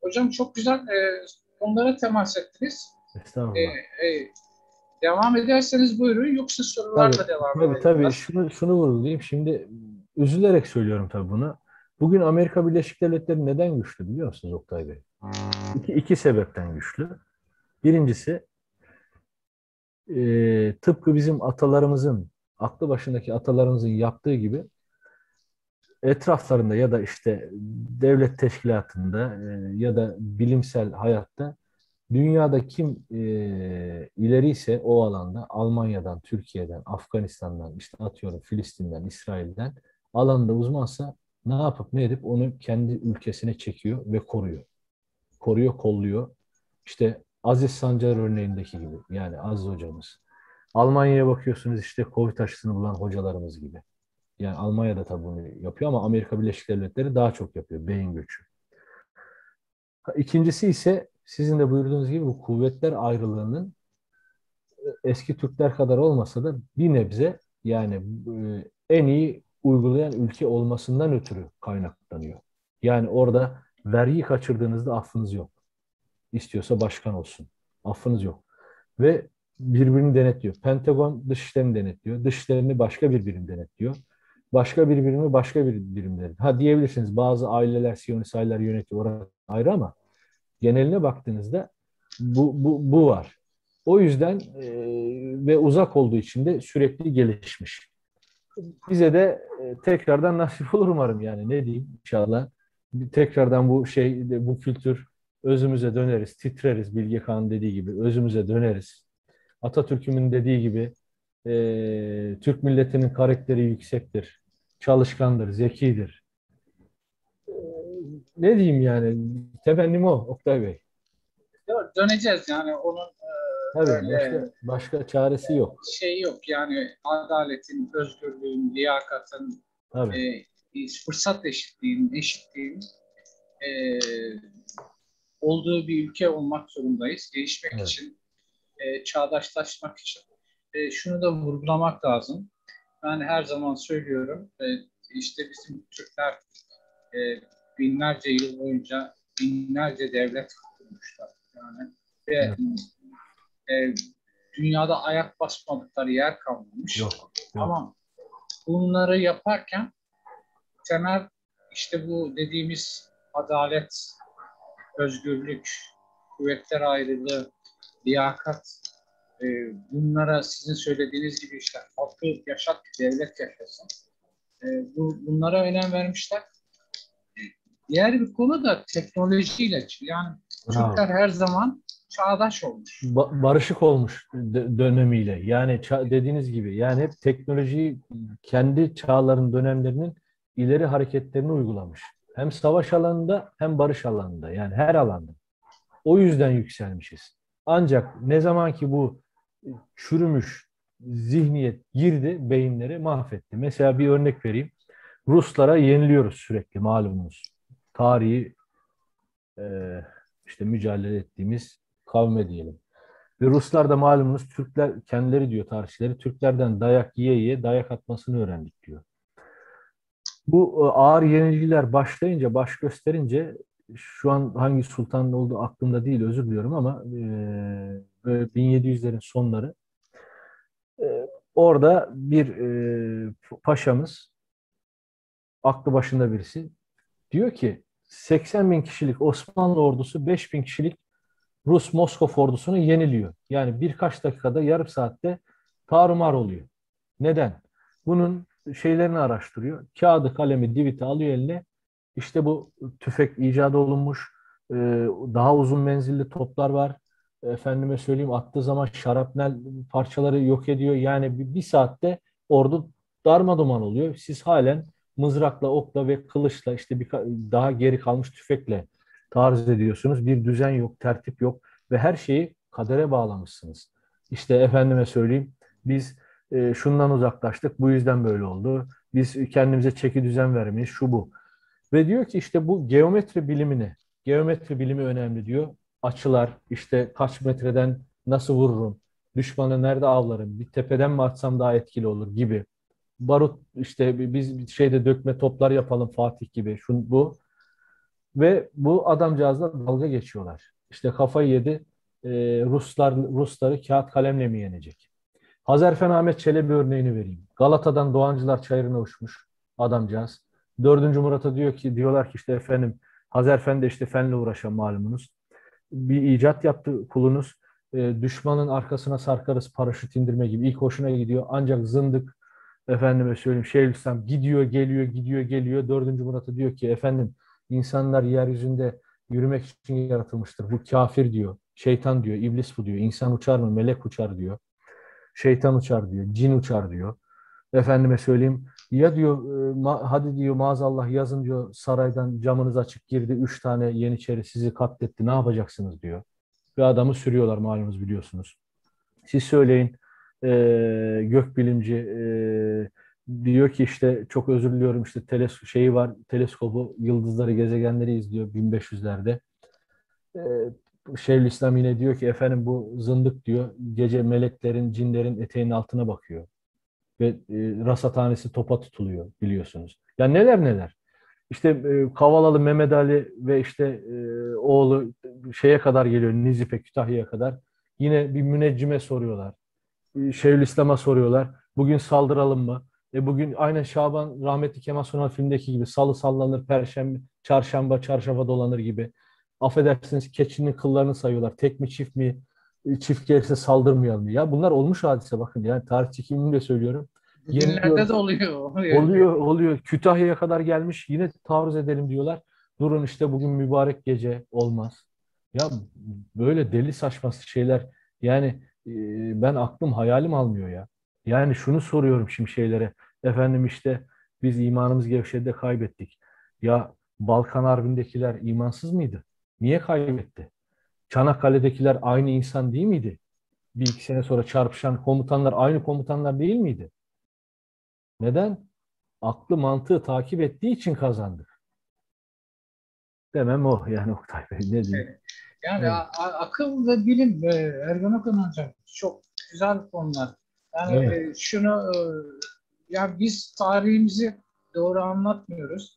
hocam çok güzel konulara temas ettiniz. E,
Estağfurullah.
e, Devam ederseniz buyurun yoksa
Tabii,
sorularla devam
tabii,
edelim
tabii.
biraz.
Şunu vurgulayayım. Şimdi üzülerek söylüyorum tabii bunu. Bugün Amerika Birleşik Devletleri neden güçlü biliyor musunuz Oktay Bey? İki sebepten güçlü. Birincisi tıpkı bizim atalarımızın, aklı başındaki atalarımızın yaptığı gibi etraflarında ya da işte devlet teşkilatında ya da bilimsel hayatta dünyada kim ileri ise o alanda Almanya'dan, Türkiye'den, Afganistan'dan, işte atıyorum Filistin'den, İsrail'den alanda uzmansa ne yapıp ne edip onu kendi ülkesine çekiyor ve koruyor. Koruyor, kolluyor. İşte Aziz Sancar örneğindeki gibi yani Aziz hocamız. Almanya'ya bakıyorsunuz işte Covid aşısını bulan hocalarımız gibi. Yani Almanya'da tabii bunu yapıyor ama Amerika Birleşik Devletleri daha çok yapıyor beyin göçü. İkincisi ise sizin de buyurduğunuz gibi bu kuvvetler ayrılığının eski Türkler kadar olmasa da bir nebze yani en iyi uygulayan ülke olmasından ötürü kaynaklanıyor. Yani orada vergi kaçırdığınızda affınız yok. İstiyorsa başkan olsun. Affınız yok. Ve birbirini denetliyor. Pentagon dışişlerini denetliyor. Dışişlerini başka bir birim denetliyor. Başka bir birimi başka bir birim denetliyor. Ha diyebilirsiniz bazı aileler, Siyonist aileler yönetiyor. Orası ayrı ama geneline baktığınızda bu var. O yüzden ve uzak olduğu için de sürekli gelişmiş. Bize de tekrardan nasip olur umarım, yani ne diyeyim, inşallah. Tekrardan bu kültür, özümüze döneriz, titreriz, Bilge Kağan'ın dediği gibi özümüze döneriz. Atatürk'ün dediği gibi Türk milletinin karakteri yüksektir, çalışkandır, zekidir. E, Ne diyeyim yani, temennim o Oktay Bey.
Döneceğiz yani onun
Tabii
öyle
başka çaresi yok.
şey yok yani adaletin, özgürlüğün, liyakatın,
Tabii.
e, fırsat eşitliğinin, eşitliğin e, olduğu bir ülke olmak zorundayız. Gelişmek
Evet.
için, çağdaşlaşmak için. Şunu da vurgulamak lazım. Ben her zaman söylüyorum, işte bizim Türkler e, binlerce yıl boyunca binlerce devlet kurmuşlar. Yani ve
Evet.
e, dünyada ayak basmadıkları yer kalmamış.
Yok. Yok.
Ama bunları yaparken temel işte bu dediğimiz adalet, özgürlük, kuvvetler ayrılığı, liyakat, e, bunlara sizin söylediğiniz gibi işte halkı yaşat, devlet yaşasın. E, bunlara önem vermişler. Diğer bir konu da teknolojiyle. Yani
Bravo.
Türkler her zaman çağdaş olmuş.
Barışık olmuş dönemiyle. Yani dediğiniz gibi, yani hep teknolojiyi kendi çağların dönemlerinin ileri hareketlerini uygulamış. Hem savaş alanında hem barış alanında, yani her alanda. O yüzden yükselmişiz. Ancak ne zaman ki bu çürümüş zihniyet girdi, beyinleri mahvetti. Mesela bir örnek vereyim. Ruslara yeniliyoruz sürekli, malumunuz. Tarihi e, işte mücadele ettiğimiz kavme diyelim. Ve Ruslar da malumunuz, Türkler kendileri diyor, tarihçileri, Türklerden dayak yiye yiye dayak atmasını öğrendik diyor. Bu ağır yenilgiler başlayınca, baş gösterince, şu an hangi sultanın olduğu aklımda değil, özür diliyorum, ama böyle 1700'lerin sonları, e, orada bir paşamız, aklı başında birisi, diyor ki 80 bin kişilik Osmanlı ordusu 5 bin kişilik Rus Moskov ordusunu yeniliyor. Yani birkaç dakikada, yarım saatte tarumar oluyor. Neden? Bunun şeylerini araştırıyor. Kağıdı, kalemi, diviti alıyor eline. İşte bu tüfek icat olunmuş. Ee, Daha uzun menzilli toplar var. Efendime söyleyeyim, attığı zaman şarapnel parçaları yok ediyor. Yani bir saatte ordu darmaduman oluyor. Siz halen mızrakla, okla ve kılıçla, işte daha geri kalmış tüfekle taarruz ediyorsunuz. Bir düzen yok, tertip yok ve her şeyi kadere bağlamışsınız. İşte efendime söyleyeyim, biz şundan uzaklaştık, bu yüzden böyle oldu. Biz kendimize çeki düzen vermeyiz, şu bu. Ve diyor ki işte bu geometri bilimi önemli diyor. Açılar, işte kaç metreden nasıl vururum, düşmanı nerede avlarım, bir tepeden mi atsam daha etkili olur gibi. Barut, işte biz bir şeyde dökme toplar yapalım Fatih gibi, şu bu. Ve bu adamcağızla dalga geçiyorlar. İşte kafayı yedi. Ee, Rusları kağıt kalemle mi yenecek? Hazarfen Ahmet Çelebi örneğini vereyim. Galata'dan Doğancılar Çayırı'na uçmuş adamcağız. Dördüncü Murat'a diyorlar ki işte efendim, Hazarfen de işte fenle uğraşan, malumunuz. Bir icat yaptı kulunuz. Düşmanın arkasına sarkarız paraşüt indirme gibi. İlk hoşuna gidiyor. Ancak zındık, efendime söyleyeyim, Şeyhülislam gidiyor geliyor, gidiyor geliyor. Dördüncü Murat'a diyor ki efendim, insanlar yeryüzünde yürümek için yaratılmıştır. Bu kafir diyor. Şeytan diyor. İblis bu diyor. İnsan uçar mı? Melek uçar diyor. Şeytan uçar diyor. Cin uçar diyor. Efendime söyleyeyim, ya diyor hadi diyor, maazallah yazın diyor, saraydan camınız açık girdi, 3 tane yeniçeri sizi katletti, ne yapacaksınız diyor. Ve adamı sürüyorlar, malumunuz, biliyorsunuz. Siz söyleyin, gökbilimci diyor ki işte çok özür diliyorum, işte şeyi var, teleskobu, yıldızları, gezegenleri izliyor 1500'lerde. E, Şeyhülislam yine diyor ki efendim, bu zındık diyor, gece meleklerin, cinlerin eteğinin altına bakıyor ve rasathanesi topa tutuluyor, biliyorsunuz. Ya neler neler. İşte Kavalalı Mehmet Ali ve işte oğlu şeye kadar geliyor, Nizip'e, Kütahya'ya kadar. Yine bir müneccime soruyorlar. Şeyhülislam'a soruyorlar. Bugün saldıralım mı? Bugün aynen Şaban, rahmetli Kemal Sunal filmdeki gibi, salı sallanır, perşembe, çarşamba, çarşafa dolanır gibi. Affedersiniz, keçinin kıllarını sayıyorlar. Tek mi çift mi? çift gelirse saldırmayalım. Ya bunlar olmuş hadise bakın. Yani tarihçi kimliğimle söylüyorum.
Bugünlerde
Yeniliyoruz.
de oluyor.
Oluyor. Kütahya'ya kadar gelmiş. Yine taarruz edelim diyorlar. Durun işte bugün mübarek gece olmaz. Ya böyle deli saçması şeyler yani ben aklım hayalim almıyor ya. Yani şunu soruyorum şimdi şeylere. Efendim işte biz imanımız gevşedi de kaybettik. Ya Balkan Harbi'ndekiler imansız mıydı? Niye kaybetti? Çanakkale'dekiler aynı insan değil miydi? Bir iki sene sonra çarpışan komutanlar aynı komutanlar değil miydi? Neden? Aklı mantığı takip ettiği için kazandık. Demem o yani Oktay Bey ne diyeyim.
Evet. Yani
Evet.
akıl ve bilim Ergun Okan hocam çok güzel konular. Yani
Evet.
şunu ya biz tarihimizi doğru anlatmıyoruz.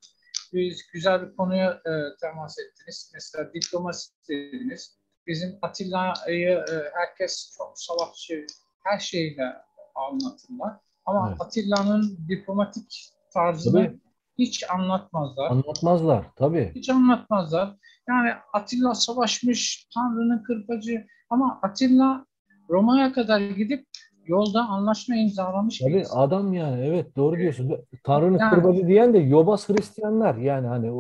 Biz güzel bir konuya temas ettiniz. Mesela diplomasi dediniz. Bizim Atilla'yı herkes çok savaşçı, her şeyle anlatırlar. Ama
Evet.
Atilla'nın diplomatik tarzını
Tabii
hiç anlatmazlar.
anlatmazlar. Tabii.
Hiç anlatmazlar. Yani Atilla savaşmış, Tanrı'nın kırpacı ama Atilla Roma'ya kadar gidip yolda anlaşma imzalamış bir
Tabii
insan.
adam yani evet doğru diyorsun. Tanrı'nın
Yani
kırbacı diyen de yobaz Hristiyanlar. Yani hani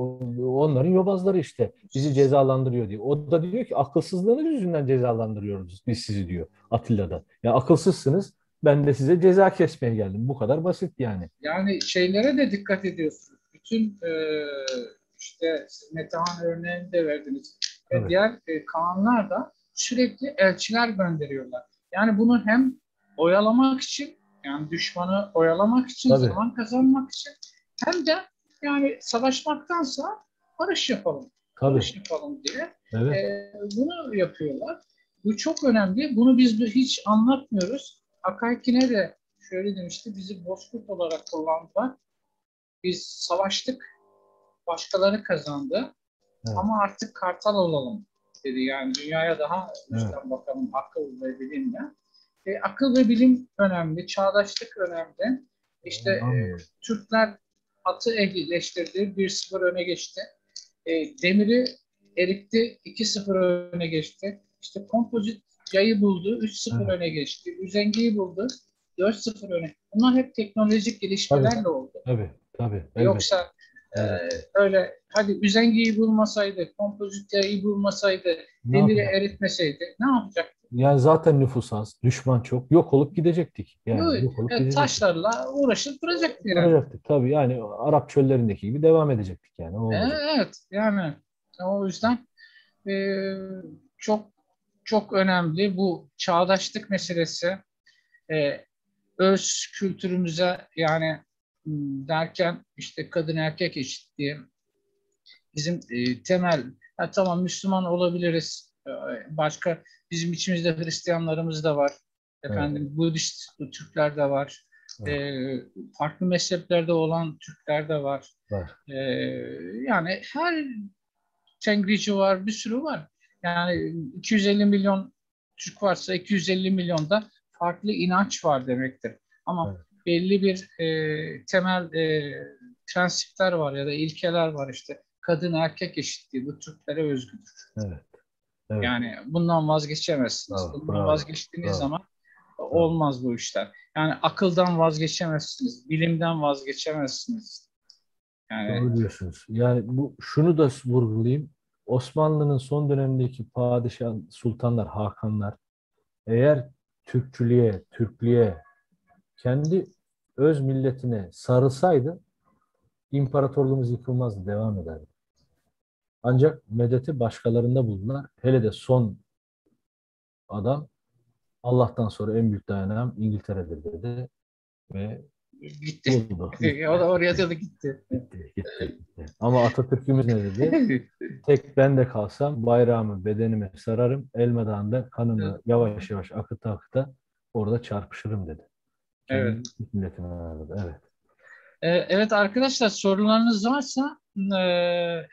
onların yobazları işte bizi cezalandırıyor diyor. O da diyor ki akılsızlığınız yüzünden cezalandırıyoruz biz sizi diyor Atilla'da. Ya akılsızsınız ben de size ceza kesmeye geldim. Bu kadar basit yani.
yani şeylere de dikkat ediyorsunuz. Bütün işte siz Metehan örneğini de verdiniz. Ve
Tabii.
diğer kanunlar da sürekli elçiler gönderiyorlar. Yani bunu hem oyalamak için yani düşmanı oyalamak için,
Tabii.
zaman kazanmak için hem de yani savaşmaktansa barış yapalım.
Tabii.
Barış yapalım diye
Evet.
bunu yapıyorlar. Bu çok önemli. Bunu biz hiç anlatmıyoruz. Akaykine de şöyle demişti, bizi bozkurt olarak kullandılar. Biz savaştık, başkaları kazandı
Evet.
ama artık kartal olalım dedi. Yani dünyaya daha
Evet.
üstten bakalım akıl ve bilimle. Akıl ve bilim önemli, çağdaşlık önemli. İşte
Anladım.
Türkler atı ehlileştirdi, 1-0 öne geçti. Demiri eritti, 2-0 öne geçti. İşte kompozit yayı buldu, 3-0
Evet.
öne geçti. Üzengiyi buldu, 4-0 öne. Bunlar hep teknolojik
Tabii.
gelişmelerle oldu.
Tabii. Tabii. Elbette.
Yoksa e,
Elbette.
öyle hadi üzengiyi bulmasaydı, kompozit yayı bulmasaydı,
Ne
demiri
yapacak?
eritmeseydi ne yapacaktı?
Yani zaten nüfus az, düşman çok. Yok olup gidecektik.
Yok,
Yani yok olup gidecektik.
taşlarla uğraşıp duracaktı yani.
Duracaktık tabii. Yani Arap çöllerindeki gibi devam edecektik yani. O olacak.
Evet yani o yüzden e, çok çok önemli bu çağdaşlık meselesi. E, Öz kültürümüze yani derken işte kadın erkek eşitliği bizim temel tamam Müslüman olabiliriz. Başka bizim içimizde Hristiyanlarımız da var.
Evet.
Efendim Budist Türkler de var.
Evet.
Farklı mezheplerde olan Türkler de var.
Var.
E, Yani her Tengrici var, bir sürü var. Yani 250 milyon Türk varsa 250 milyonda farklı inanç var demektir. Ama
Evet.
belli bir temel prensipler var ya da ilkeler var işte. Kadın erkek eşitliği bu Türklere özgüdür.
Evet. Evet.
Yani bundan vazgeçemezsiniz.
Bravo.
Bundan
Bravo.
vazgeçtiğiniz
Bravo.
zaman
Bravo.
olmaz bu işler. Yani akıldan vazgeçemezsiniz. Bilimden vazgeçemezsiniz. Yani
Doğru diyorsunuz. Yani bu şunu da vurgulayayım. Osmanlı'nın son dönemindeki padişah, sultanlar, hakanlar eğer Türkçülüğe, Türklüğe, kendi öz milletine sarılsaydı imparatorluğumuz yıkılmazdı, devam ederdi. Ancak medeti başkalarında buldular. Hele de son adam Allah'tan sonra en büyük dayanağım İngiltere'dir dedi ve
gitti.
buldu.
O
Gitti.
da oraya da gitti.
Gitti. Ama Atatürk'ümüz ne dedi? Tek ben de kalsam bayrağımı bedenime sararım. Elmadağ'ında kanımı yavaş yavaş akıta akıta orada çarpışırım dedi.
Evet.
Kendi milletine aradı. Evet.
Evet arkadaşlar sorularınız varsa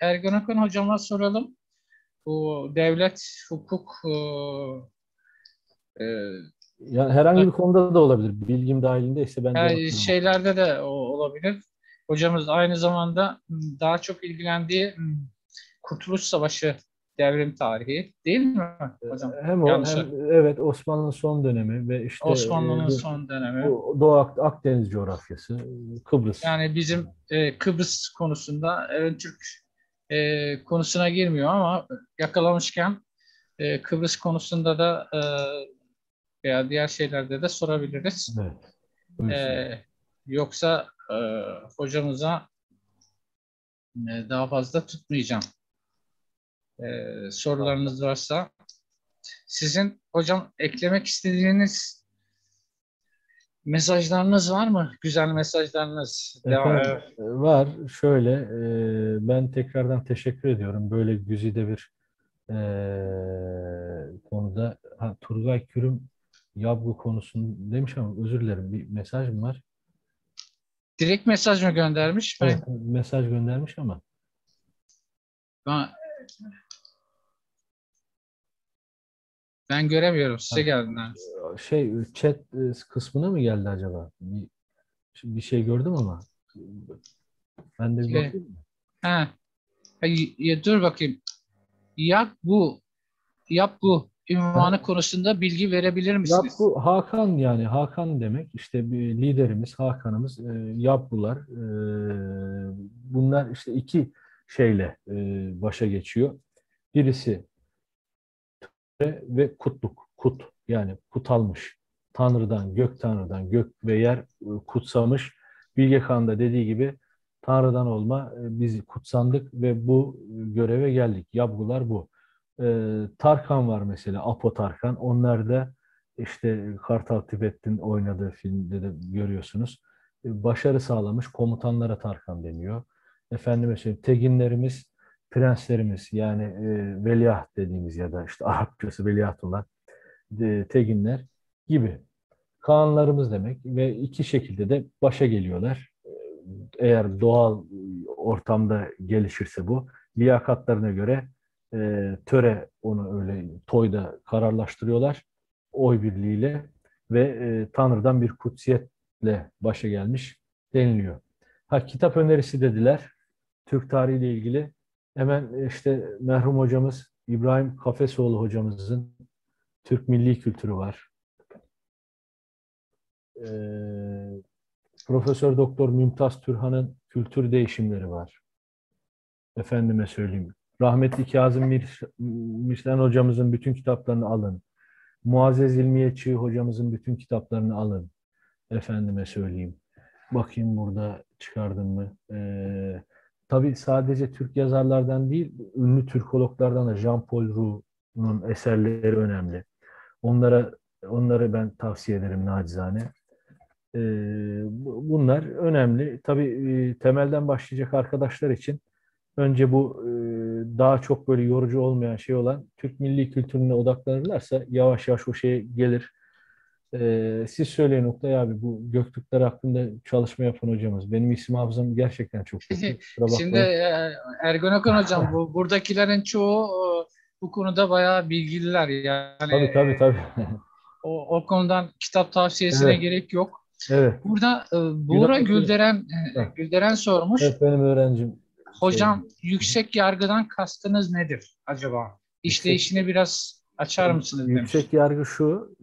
Ergen Okan hocama soralım. Bu devlet, hukuk
Yani herhangi bir konuda da olabilir. Bilgim dahilindeyse ben cevaplarım.
şeylerde de olabilir. Hocamız aynı zamanda daha çok ilgilendiği Kurtuluş Savaşı devrim tarihi değil mi hocam?
Hem o
Yanlış.
hem evet Osmanlı'nın son dönemi ve işte
Osmanlı'nın son dönemi.
bu Doğu Akdeniz coğrafyası, Kıbrıs.
Yani bizim Kıbrıs konusunda evet, Türk konusuna girmiyor ama yakalamışken Kıbrıs konusunda da veya diğer şeylerde de sorabiliriz.
Evet. Buyursun.
Yoksa hocamıza daha fazla tutmayacağım. Sorularınız varsa sizin hocam eklemek istediğiniz mesajlarınız var mı? Güzel mesajlarınız.
Efendim var şöyle ben tekrardan teşekkür ediyorum. Böyle güzide bir konuda Turgay Kürüm Yabgu konusunu demiş ama özür dilerim bir mesaj mı var?
Direkt mesaj mı göndermiş?
Evet mesaj göndermiş ama
Ben, ben göremiyorum. Size
ha,
geldiler.
chat kısmına mı geldi acaba? Bir şey gördüm ama ben de bir
Şey,
bakayım mı?
ha, dur bakayım. Yap bu. Yap bu ünvanı konusunda bilgi verebilir misiniz?
Yapgu Hakan yani Hakan demek işte bir liderimiz Hakan'ımız Yapgular bunlar işte iki şeyle başa geçiyor. Birisi ve kutluk, kut yani kutalmış. Tanrı'dan, gök Tanrı'dan, gök ve yer kutsamış. Bilge Kağan da dediği gibi Tanrı'dan olma biz kutsandık ve bu göreve geldik. Yabgular bu. Tarkan var mesela, Apo Tarkan. Onlar da işte Kartal Tibet'in oynadığı filmde de görüyorsunuz. Başarı sağlamış komutanlara Tarkan deniyor. Efendime söyleyeyim, teginlerimiz prenslerimiz yani veliaht dediğimiz ya da işte Arapçası veliaht olan teginler gibi. Kağanlarımız demek ve iki şekilde de başa geliyorlar. Eğer doğal ortamda gelişirse bu liyakatlarına göre töre onu öyle toyda kararlaştırıyorlar oy birliğiyle ve Tanrı'dan bir kutsiyetle başa gelmiş deniliyor. Ha kitap önerisi dediler. Türk tarihiyle ilgili hemen işte merhum hocamız İbrahim Kafesoğlu hocamızın Türk Milli Kültürü var. Profesör Doktor Mümtaz Türhan'ın Kültür Değişimleri var. Efendime söyleyeyim. Rahmetli Kazım Mislen hocamızın bütün kitaplarını alın. Muazzez İlmiye hocamızın bütün kitaplarını alın. Efendime söyleyeyim. Bakayım burada çıkardım mı? Tabii sadece Türk yazarlardan değil, ünlü Türkologlardan da Jean-Paul Roux'un eserleri önemli. Onlara onları ben tavsiye ederim nacizane. Bunlar önemli. Tabii temelden başlayacak arkadaşlar için önce bu daha çok böyle yorucu olmayan şey olan Türk milli kültürüne odaklanırlarsa yavaş yavaş o şeye gelir. Siz söyleyin Oktay abi bu Göktürkler hakkında çalışma yapan hocamız. Benim isim hafızam gerçekten çok kötü. Kusura
Şimdi
bakmayın.
Ergun Okan hocam buradakilerin çoğu bu konuda bayağı bilgililer. Yani
Tabii tabii tabii.
o konudan kitap tavsiyesine
Evet,
gerek yok.
evet.
Burada
Yunan
Buğra
Heh,
Gülderen sormuş.
evet benim öğrencim şey
Hocam yüksek yargıdan kastınız nedir acaba?
yüksek
İşleyişini biraz açar mısınız demiş.
yüksek yargı şu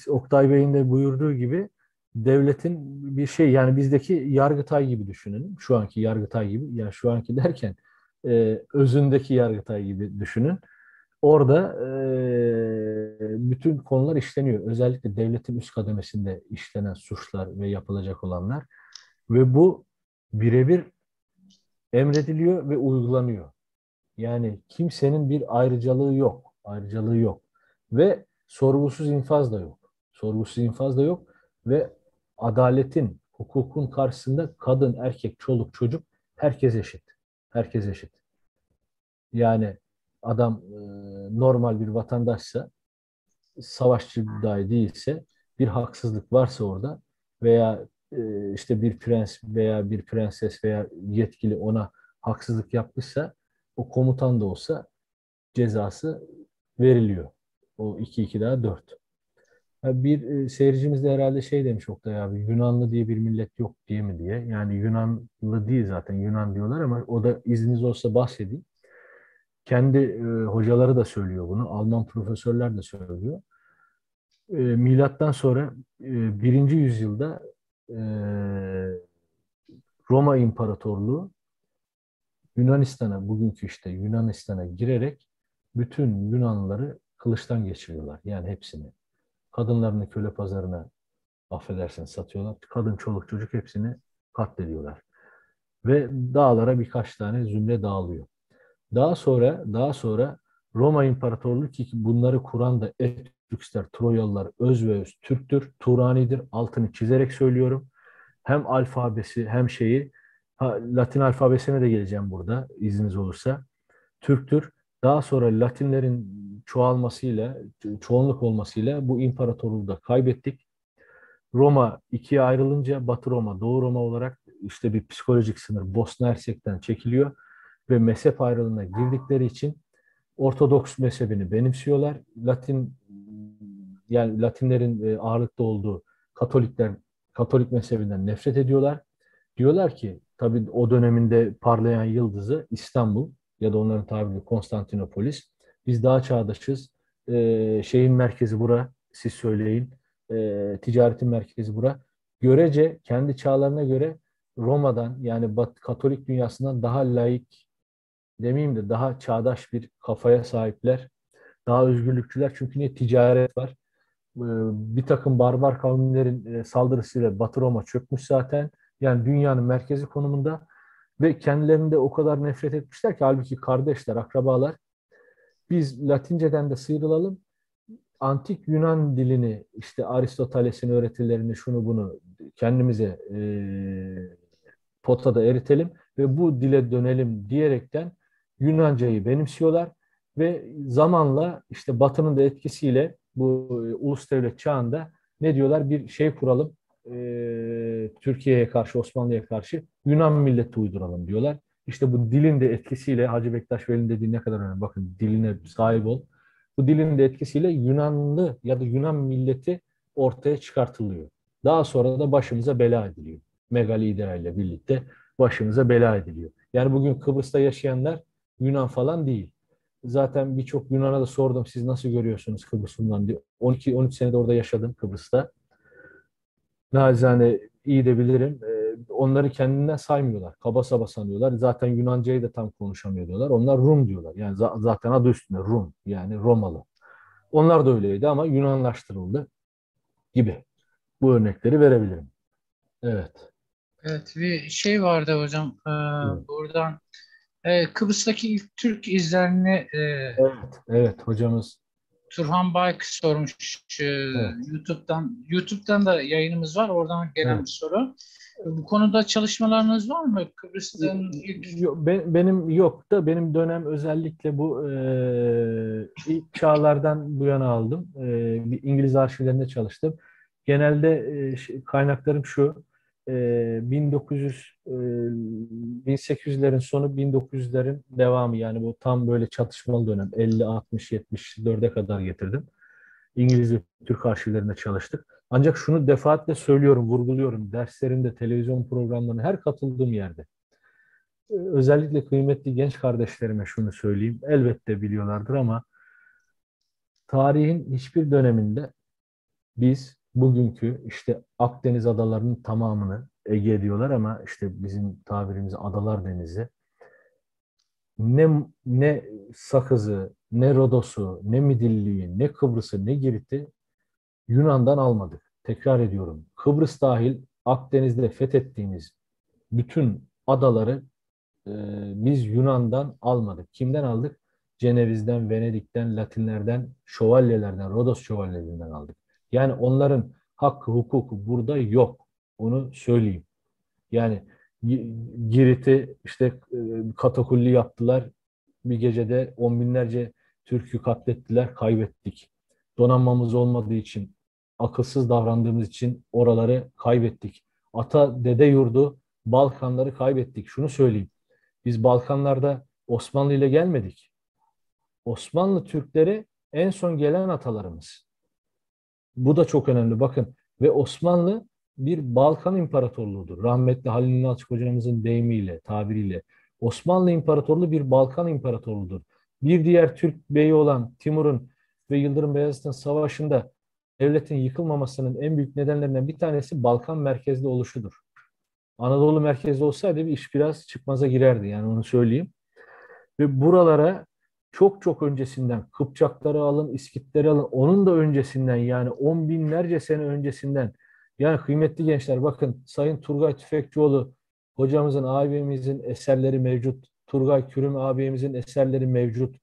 Oktay Bey'in de buyurduğu gibi devletin bir şey yani bizdeki Yargıtay gibi düşünün. Şu anki Yargıtay gibi yani şu anki derken özündeki Yargıtay gibi düşünün. Orada bütün konular işleniyor. Özellikle devletin üst kademesinde işlenen suçlar ve yapılacak olanlar. Ve bu birebir emrediliyor ve uygulanıyor. Yani kimsenin bir ayrıcalığı yok. Ayrıcalığı yok. Ve sorgusuz infaz da yok. Sorgusuz infaz da yok. Ve adaletin, hukukun karşısında kadın, erkek, çoluk, çocuk herkes eşit. Herkes eşit. Yani adam normal bir vatandaşsa savaşçı dahi değilse bir haksızlık varsa orada veya işte bir prens veya bir prenses veya yetkili ona haksızlık yapmışsa o komutan da olsa cezası veriliyor. O 2 daha 4. Bir seyircimiz de herhalde şey demiş Oktay abi Yunanlı diye bir millet yok diye mi diye. Yani Yunanlı değil zaten Yunan diyorlar ama o da izniniz olsa bahsedeyim. kendi hocaları da söylüyor bunu. Alman profesörler de söylüyor. Milattan sonra 1. yüzyılda e, Roma İmparatorluğu Yunanistan'a, bugünkü işte Yunanistan'a girerek bütün Yunanlıları kılıçtan geçiriyorlar. Yani hepsini. Kadınlarını köle pazarına, affedersin, satıyorlar. Kadın, çoluk, çocuk hepsini katlediyorlar. Ve dağlara birkaç tane zümre dağılıyor. Daha sonra Roma İmparatorluğu, ki bunları kuran da Etrüksler, Troyalılar öz ve öz Türktür, Turanidir. Altını çizerek söylüyorum. Hem alfabesi hem şeyi, Latin alfabesine de geleceğim burada izniniz olursa. Türktür. Daha sonra Latinlerin çoğalmasıyla, çoğunluk olmasıyla bu imparatorluğu da kaybettik. Roma ikiye ayrılınca Batı Roma, Doğu Roma olarak işte bir psikolojik sınır Bosna Hersek'ten çekiliyor ve mezhep ayrılığına girdikleri için Ortodoks mezhebini benimsiyorlar. Yani Latinlerin ağırlıkta olduğu Katolik mezhebinden nefret ediyorlar. Diyorlar ki tabii o döneminde parlayan yıldızı İstanbul ya da onların tabiriyle Konstantinopolis. Biz daha çağdaşız. Şeyin merkezi bura. Siz söyleyin. Ticaretin merkezi bura. Görece kendi çağlarına göre Roma'dan, yani Katolik dünyasından daha laik demeyeyim de daha çağdaş bir kafaya sahipler. Daha özgürlükçüler, çünkü niye, ticaret var. Bir takım barbar kavimlerin saldırısıyla Batı Roma çökmüş zaten. Yani dünyanın merkezi konumunda ve kendilerinde o kadar nefret etmişler ki, halbuki kardeşler, akrabalar. Biz Latinceden de sıyrılalım. Antik Yunan dilini, işte Aristoteles'in öğretilerini, şunu bunu kendimize potada eritelim ve bu dile dönelim diyerekten Yunancayı benimsiyorlar ve zamanla işte Batı'nın da etkisiyle bu ulus devlet çağında ne diyorlar? Bir şey kuralım, Türkiye'ye karşı, Osmanlı'ya karşı Yunan milleti uyduralım diyorlar. İşte bu dilin de etkisiyle, Hacı Bektaş Veli'nin dediği ne kadar önemli. Bakın, diline sahip ol. Bu dilin de etkisiyle Yunanlı ya da Yunan milleti ortaya çıkartılıyor. Daha sonra da başımıza bela ediliyor. Megalidea ile birlikte başımıza bela ediliyor. Yani bugün Kıbrıs'ta yaşayanlar Yunan falan değil. Zaten birçok Yunan'a da sordum, siz nasıl görüyorsunuz Kıbrıs'ından diye. 12-13 senede orada yaşadım Kıbrıs'ta. Nacizane iyi de bilirim. Onları kendinden saymıyorlar. Kaba saba sanıyorlar. Zaten Yunancayı da tam konuşamıyor diyorlar. Onlar Rum diyorlar. Yani zaten adı üstünde Rum. Yani Romalı. Onlar da öyleydi ama Yunanlaştırıldı gibi. Bu örnekleri verebilirim. Evet.
Evet, bir şey vardı hocam.
Evet.
Buradan Kıbrıs'taki ilk Türk izlerini
Evet. Evet. Hocamız.
Turhan Bayk sormuş
Evet.
YouTube'dan da yayınımız var. Oradan gelen
Evet.
bir soru. Bu konuda çalışmalarınız var mı? Kıbrıs'ın ilk
Benim yok da, benim dönem özellikle bu ilk çağlardan bu yana aldım. Bir İngiliz arşivlerinde çalıştım. Genelde kaynaklarım şu: 1900 1800'lerin sonu, 1900'lerin devamı, yani bu tam böyle çatışmalı dönem 50 60 74'e kadar getirdim. İngiliz ve Türk arşivlerinde çalıştık. Ancak şunu defaatle söylüyorum, vurguluyorum. Derslerimde, televizyon programlarına, her katıldığım yerde. Özellikle kıymetli genç kardeşlerime şunu söyleyeyim. Elbette biliyorlardır ama tarihin hiçbir döneminde biz bugünkü işte Akdeniz adalarının tamamını, Ege diyorlar ama işte bizim tabirimiz Adalar Denizi, ne Sakız'ı, ne Rodos'u, ne Midilli'yi, ne Kıbrıs'ı, ne Girit'i Yunan'dan almadık. Tekrar ediyorum. Kıbrıs dahil Akdeniz'de fethettiğimiz bütün adaları e, biz Yunan'dan almadık. Kimden aldık? Ceneviz'den, Venedik'ten, Latinlerden, şövalyelerden, Rodos şövalyelerinden aldık. Yani onların hakkı, hukuku burada yok. Onu söyleyeyim. Yani Girit'i işte katakulli yaptılar. Bir gecede on binlerce Türk'ü katlettiler, kaybettik. Donanmamız olmadığı için, akılsız davrandığımız için oraları kaybettik. Ata dede yurdu Balkanları kaybettik. Şunu söyleyeyim. Biz Balkanlarda Osmanlı ile gelmedik. Osmanlı Türkleri en son gelen atalarımız. Bu da çok önemli. Bakın, ve Osmanlı bir Balkan İmparatorluğu'dur. Rahmetli Halil Nalçık hocamızın deyimiyle, tabiriyle. Osmanlı İmparatorluğu bir Balkan İmparatorluğu'dur. Bir diğer Türk beyi olan Timur'un ve Yıldırım Beyazıt'ın savaşında devletin yıkılmamasının en büyük nedenlerinden bir tanesi Balkan merkezli oluşudur. Anadolu merkezli olsaydı bir iş biraz çıkmaza girerdi, yani onu söyleyeyim. Ve buralara çok çok öncesinden Kıpçakları alın, İskitleri alın, onun da öncesinden, yani on binlerce sene öncesinden, yani kıymetli gençler, bakın Sayın Turgay Tüfekçioğlu hocamızın, abimizin eserleri mevcut. Turgay Kürüm abimizin eserleri mevcut.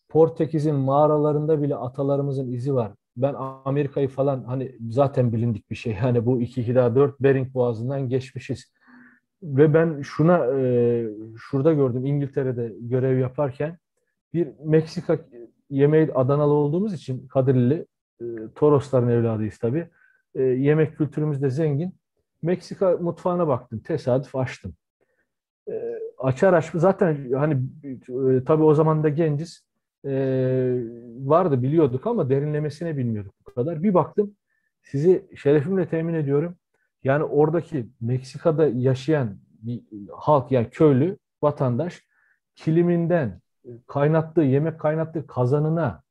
Portekiz'in mağaralarında bile atalarımızın izi var. Ben Amerika'yı falan, hani zaten bilindik bir şey. Yani bu 2 daha 4 Bering Boğazı'ndan geçmişiz. Ve ben şurada gördüm, İngiltere'de görev yaparken bir Meksika yemeği, Adanalı olduğumuz için Kadirli, Torosların evladıyız tabii. Yemek kültürümüz de zengin. Meksika mutfağına baktım. Tesadüf açtım. Açar açmaz zaten, hani tabii o zaman da genciz. Vardı, biliyorduk ama derinlemesine bilmiyorduk bu kadar. Bir baktım, sizi şerefimle temin ediyorum. Yani oradaki Meksika'da yaşayan bir halk, yani köylü vatandaş, kiliminden yemek kaynattığı kazanına,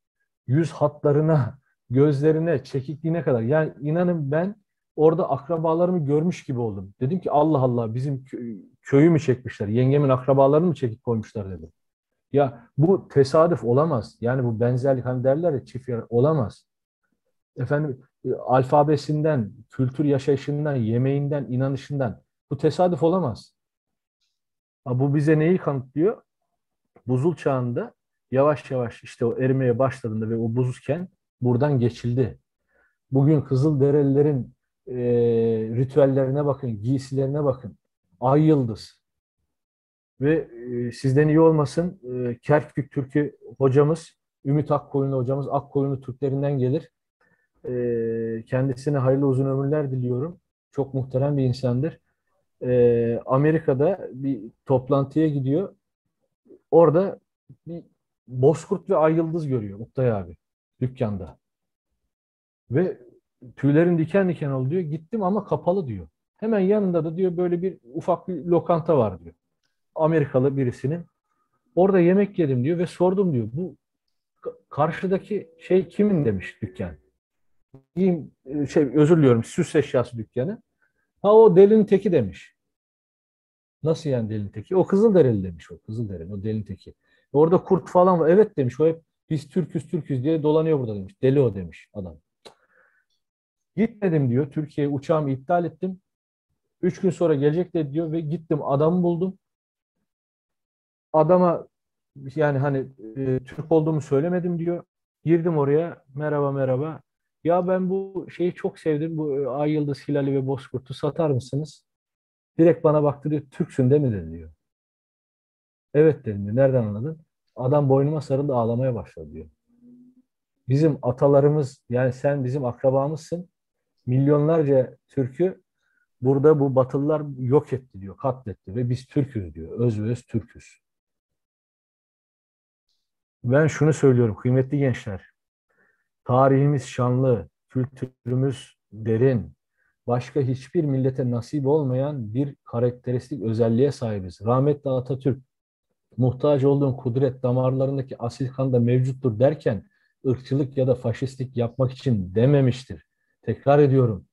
yüz hatlarına, gözlerine, çekikliğine kadar. Yani inanın, ben orada akrabalarımı görmüş gibi oldum. Dedim ki Allah Allah, bizim köyü mü çekmişler? Yengemin akrabalarını mı çekip koymuşlar dedim. Ya bu tesadüf olamaz. Yani bu benzerlik, hani derler ya, çift yer olamaz. Efendim, alfabesinden, kültür yaşayışından, yemeğinden, inanışından, bu tesadüf olamaz. Ha, bu bize neyi kanıtlıyor? Buzul çağında yavaş yavaş işte o erimeye başladığında ve o buzuzken buradan geçildi. Bugün Kızılderililerin ritüellerine bakın, giysilerine bakın. Ay yıldız. Ve sizden iyi olmasın, Kerkük Türk'ü hocamız, Ümit Akkoyunlu hocamız, Akkoyunlu Türklerinden gelir. Kendisine hayırlı uzun ömürler diliyorum. Çok muhterem bir insandır. Amerika'da bir toplantıya gidiyor. Orada bir bozkurt ve ay yıldız görüyor Oktay abi dükkanda. Ve tüylerin diken diken oldu diyor. Gittim ama kapalı diyor. Hemen yanında da diyor böyle bir ufak bir lokanta var diyor. Amerikalı birisinin. Orada yemek yedim diyor ve sordum diyor. Bu karşıdaki şey kimin demiş dükkan. Özür diliyorum, süs eşyası dükkanı. Ha, o delinin teki demiş. Nasıl yani delinin teki? O Kızılderili demiş, o Kızılderili, o delinin teki. Orada kurt falan var. Evet demiş, o hep biz Türküz Türküz diye dolanıyor burada demiş. Deli o demiş adam. Gitmedim diyor. Türkiye'ye uçağımı iptal ettim. 3 gün sonra gelecek de diyor ve gittim, adamı buldum. Adama yani hani Türk olduğumu söylemedim diyor. Girdim oraya. Merhaba merhaba. Ya ben bu şeyi çok sevdim. Bu Ay Yıldız Hilali ve Bozkurt'u satar mısınız? Direkt bana baktı diyor. Türksün değil mi dedi diyor. Evet dedim diyor. Nereden anladın? Adam boynuma sarıldı, ağlamaya başladı diyor. Bizim atalarımız, yani sen bizim akrabamızsın. Milyonlarca Türk'ü burada bu Batılılar yok etti diyor. Katletti ve biz Türk'üz diyor. Öz ve öz Türk'üz. Ben şunu söylüyorum kıymetli gençler. Tarihimiz şanlı, kültürümüz derin. Başka hiçbir millete nasip olmayan bir karakteristik özelliğe sahibiz. Rahmetli Atatürk, muhtaç olduğun kudret damarlarındaki asil kanda mevcuttur derken, ırkçılık ya da faşistlik yapmak için dememiştir. Tekrar ediyorum.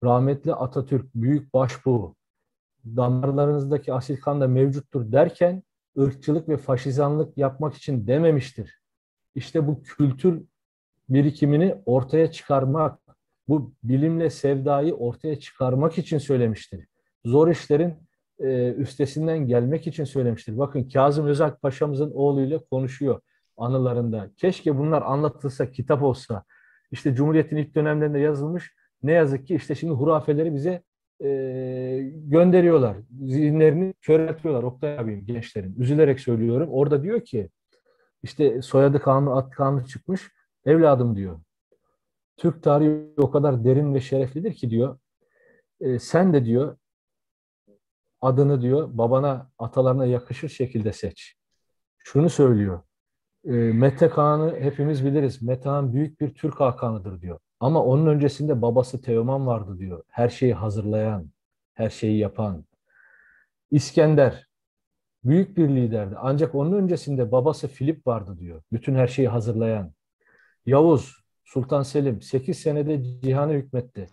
Rahmetli Atatürk, büyük başbuğ, damarlarınızdaki asil kanda mevcuttur derken, ırkçılık ve faşizanlık yapmak için dememiştir. İşte bu kültür birikimini ortaya çıkarmak, bu bilimle sevdayı ortaya çıkarmak için söylemiştir. Zor işlerin üstesinden gelmek için söylemiştir. Bakın, Kazım Özalp Paşa'mızın oğluyla konuşuyor anılarında. Keşke bunlar anlatılsa, kitap olsa. İşte Cumhuriyet'in ilk dönemlerinde yazılmış. Ne yazık ki işte şimdi hurafeleri bize gönderiyorlar. Zihinlerini köreltiyorlar Oktay abim, gençlerin. Üzülerek söylüyorum. Orada diyor ki, işte soyadı kanunu, ad kanunu çıkmış. Evladım diyor, Türk tarihi o kadar derin ve şereflidir ki diyor, sen de diyor adını diyor babana, atalarına yakışır şekilde seç. Şunu söylüyor. Mete Kağan'ı hepimiz biliriz. Mete Han büyük bir Türk hakanıdır diyor. Ama onun öncesinde babası Teoman vardı diyor. Her şeyi hazırlayan, her şeyi yapan. İskender Büyük bir liderdi. Ancak onun öncesinde babası Filip vardı diyor. Bütün her şeyi hazırlayan. Yavuz, Sultan Selim 8 senede cihanı hükmetti.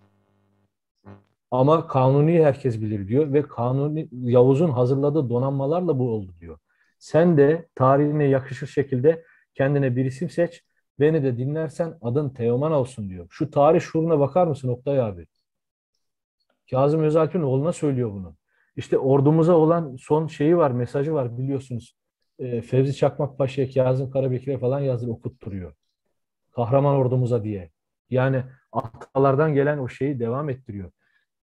Ama Kanuni herkes bilir diyor ve Kanuni Yavuz'un hazırladığı donanmalarla bu oldu diyor. Sen de tarihine yakışır şekilde kendine bir isim seç. Beni de dinlersen adın Teoman olsun diyor. Şu tarih şuuruna bakar mısın Oktay abi? Kazım Özalp'in oğluna söylüyor bunu. İşte ordumuza olan son şeyi var, mesajı var biliyorsunuz. Fevzi Çakmak Paşa'ya, Kazım Karabekir'e falan yazdır okutturuyor. Kahraman ordumuza diye. Yani atalardan gelen o şeyi devam ettiriyor.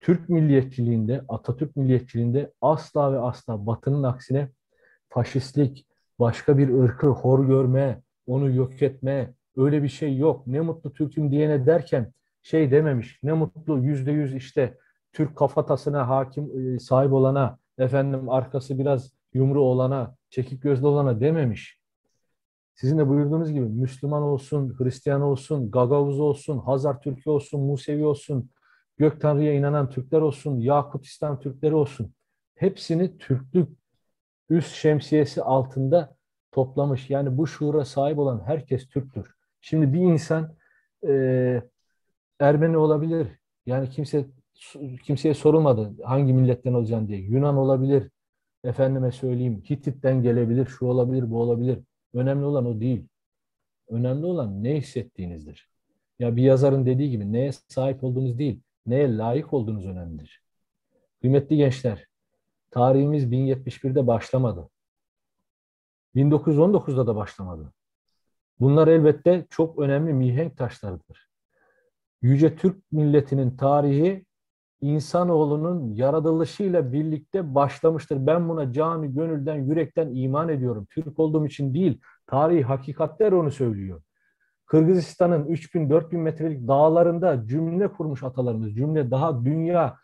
Türk milliyetçiliğinde, Atatürk milliyetçiliğinde asla ve asla Batı'nın aksine faşistlik, başka bir ırkı hor görme, onu yok etme, öyle bir şey yok. Ne mutlu Türk'üm diyene derken şey dememiş. Ne mutlu %100 işte Türk kafatasına hakim sahip olana, efendim arkası biraz yumru olana, çekik gözlü olana dememiş. Sizin de buyurduğunuz gibi Müslüman olsun, Hristiyan olsun, Gagavuz olsun, Hazar Türkü olsun, Musevi olsun, Gök Tanrı'ya inanan Türkler olsun, Yakutistan Türkleri olsun. Hepsini Türklük üst şemsiyesi altında toplamış. Yani bu şuura sahip olan herkes Türktür. Şimdi bir insan e, Ermeni olabilir. Yani kimseye sorulmadı hangi milletten olacaksın diye. Yunan olabilir. Efendime söyleyeyim Hitit'ten gelebilir, şu olabilir, bu olabilir. Önemli olan o değil. Önemli olan ne hissettiğinizdir. Ya bir yazarın dediği gibi neye sahip olduğunuz değil, neye layık olduğunuz önemlidir. Kıymetli gençler, tarihimiz 1071'de başlamadı. 1919'da da başlamadı. Bunlar elbette çok önemli mihenk taşlarıdır. Yüce Türk milletinin tarihi insanoğlunun yaratılışıyla birlikte başlamıştır. Ben buna canı gönülden, yürekten iman ediyorum. Türk olduğum için değil, tarihi hakikatler onu söylüyor. Kırgızistan'ın 3000-4000 metrelik dağlarında cümle kurmuş atalarımız. Cümle daha dünya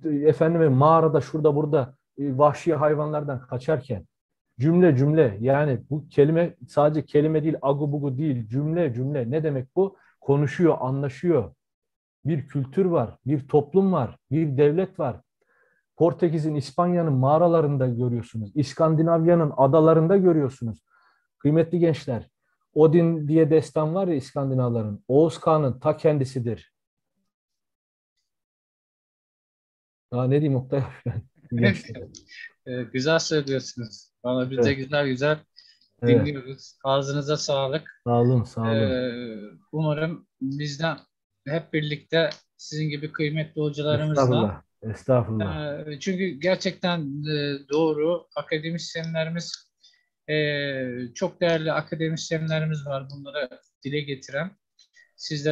efendime mağarada şurada burada vahşi hayvanlardan kaçarken cümle cümle yani bu kelime sadece kelime değil agu bugu değil cümle cümle ne demek bu? Konuşuyor, anlaşıyor. Bir kültür var, bir toplum var, bir devlet var. Portekiz'in, İspanya'nın mağaralarında görüyorsunuz. İskandinavya'nın adalarında görüyorsunuz. Kıymetli gençler, Odin diye destan var ya İskandinavların. Oğuz Kağan'ın ta kendisidir. Daha ne diyeyim Oktay? Gençler.
Güzel söylüyorsunuz. Valla biz de
Evet,
güzel güzel
evet.
dinliyoruz. Ağzınıza sağlık.
Sağ olun, sağ olun.
Umarım biz de hep birlikte sizin gibi kıymetli hocalarımızla,
Estağfurullah, estağfurullah.
çünkü gerçekten doğru akademisyenlerimiz, çok değerli akademisyenlerimiz var bunları dile getiren. Siz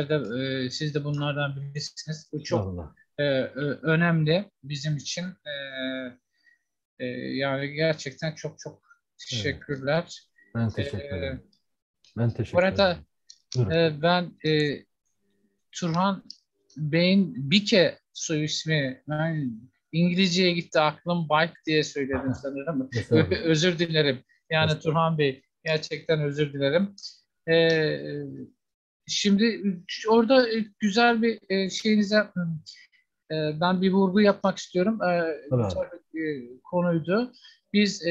de bunlardan birisiniz. Bu çok
Estağfurullah.
önemli bizim için. Yani gerçekten çok çok
Evet,
teşekkürler.
ben
E,
teşekkür ederim. Ben
Bu
teşekkür
arada
ederim. Buyurun.
ben Turhan Bey'in Bike soy ismi, ben İngilizceye gitti aklım, Bike diye söyledim sanırım.
Estağfurullah.
Özür dilerim. Yani
Estağfurullah.
Turhan Bey, gerçekten özür dilerim. Ee, Şimdi orada güzel bir şeyinize, ben bir vurgu yapmak istiyorum.
Tabii.
Güzel bir konuydu. Biz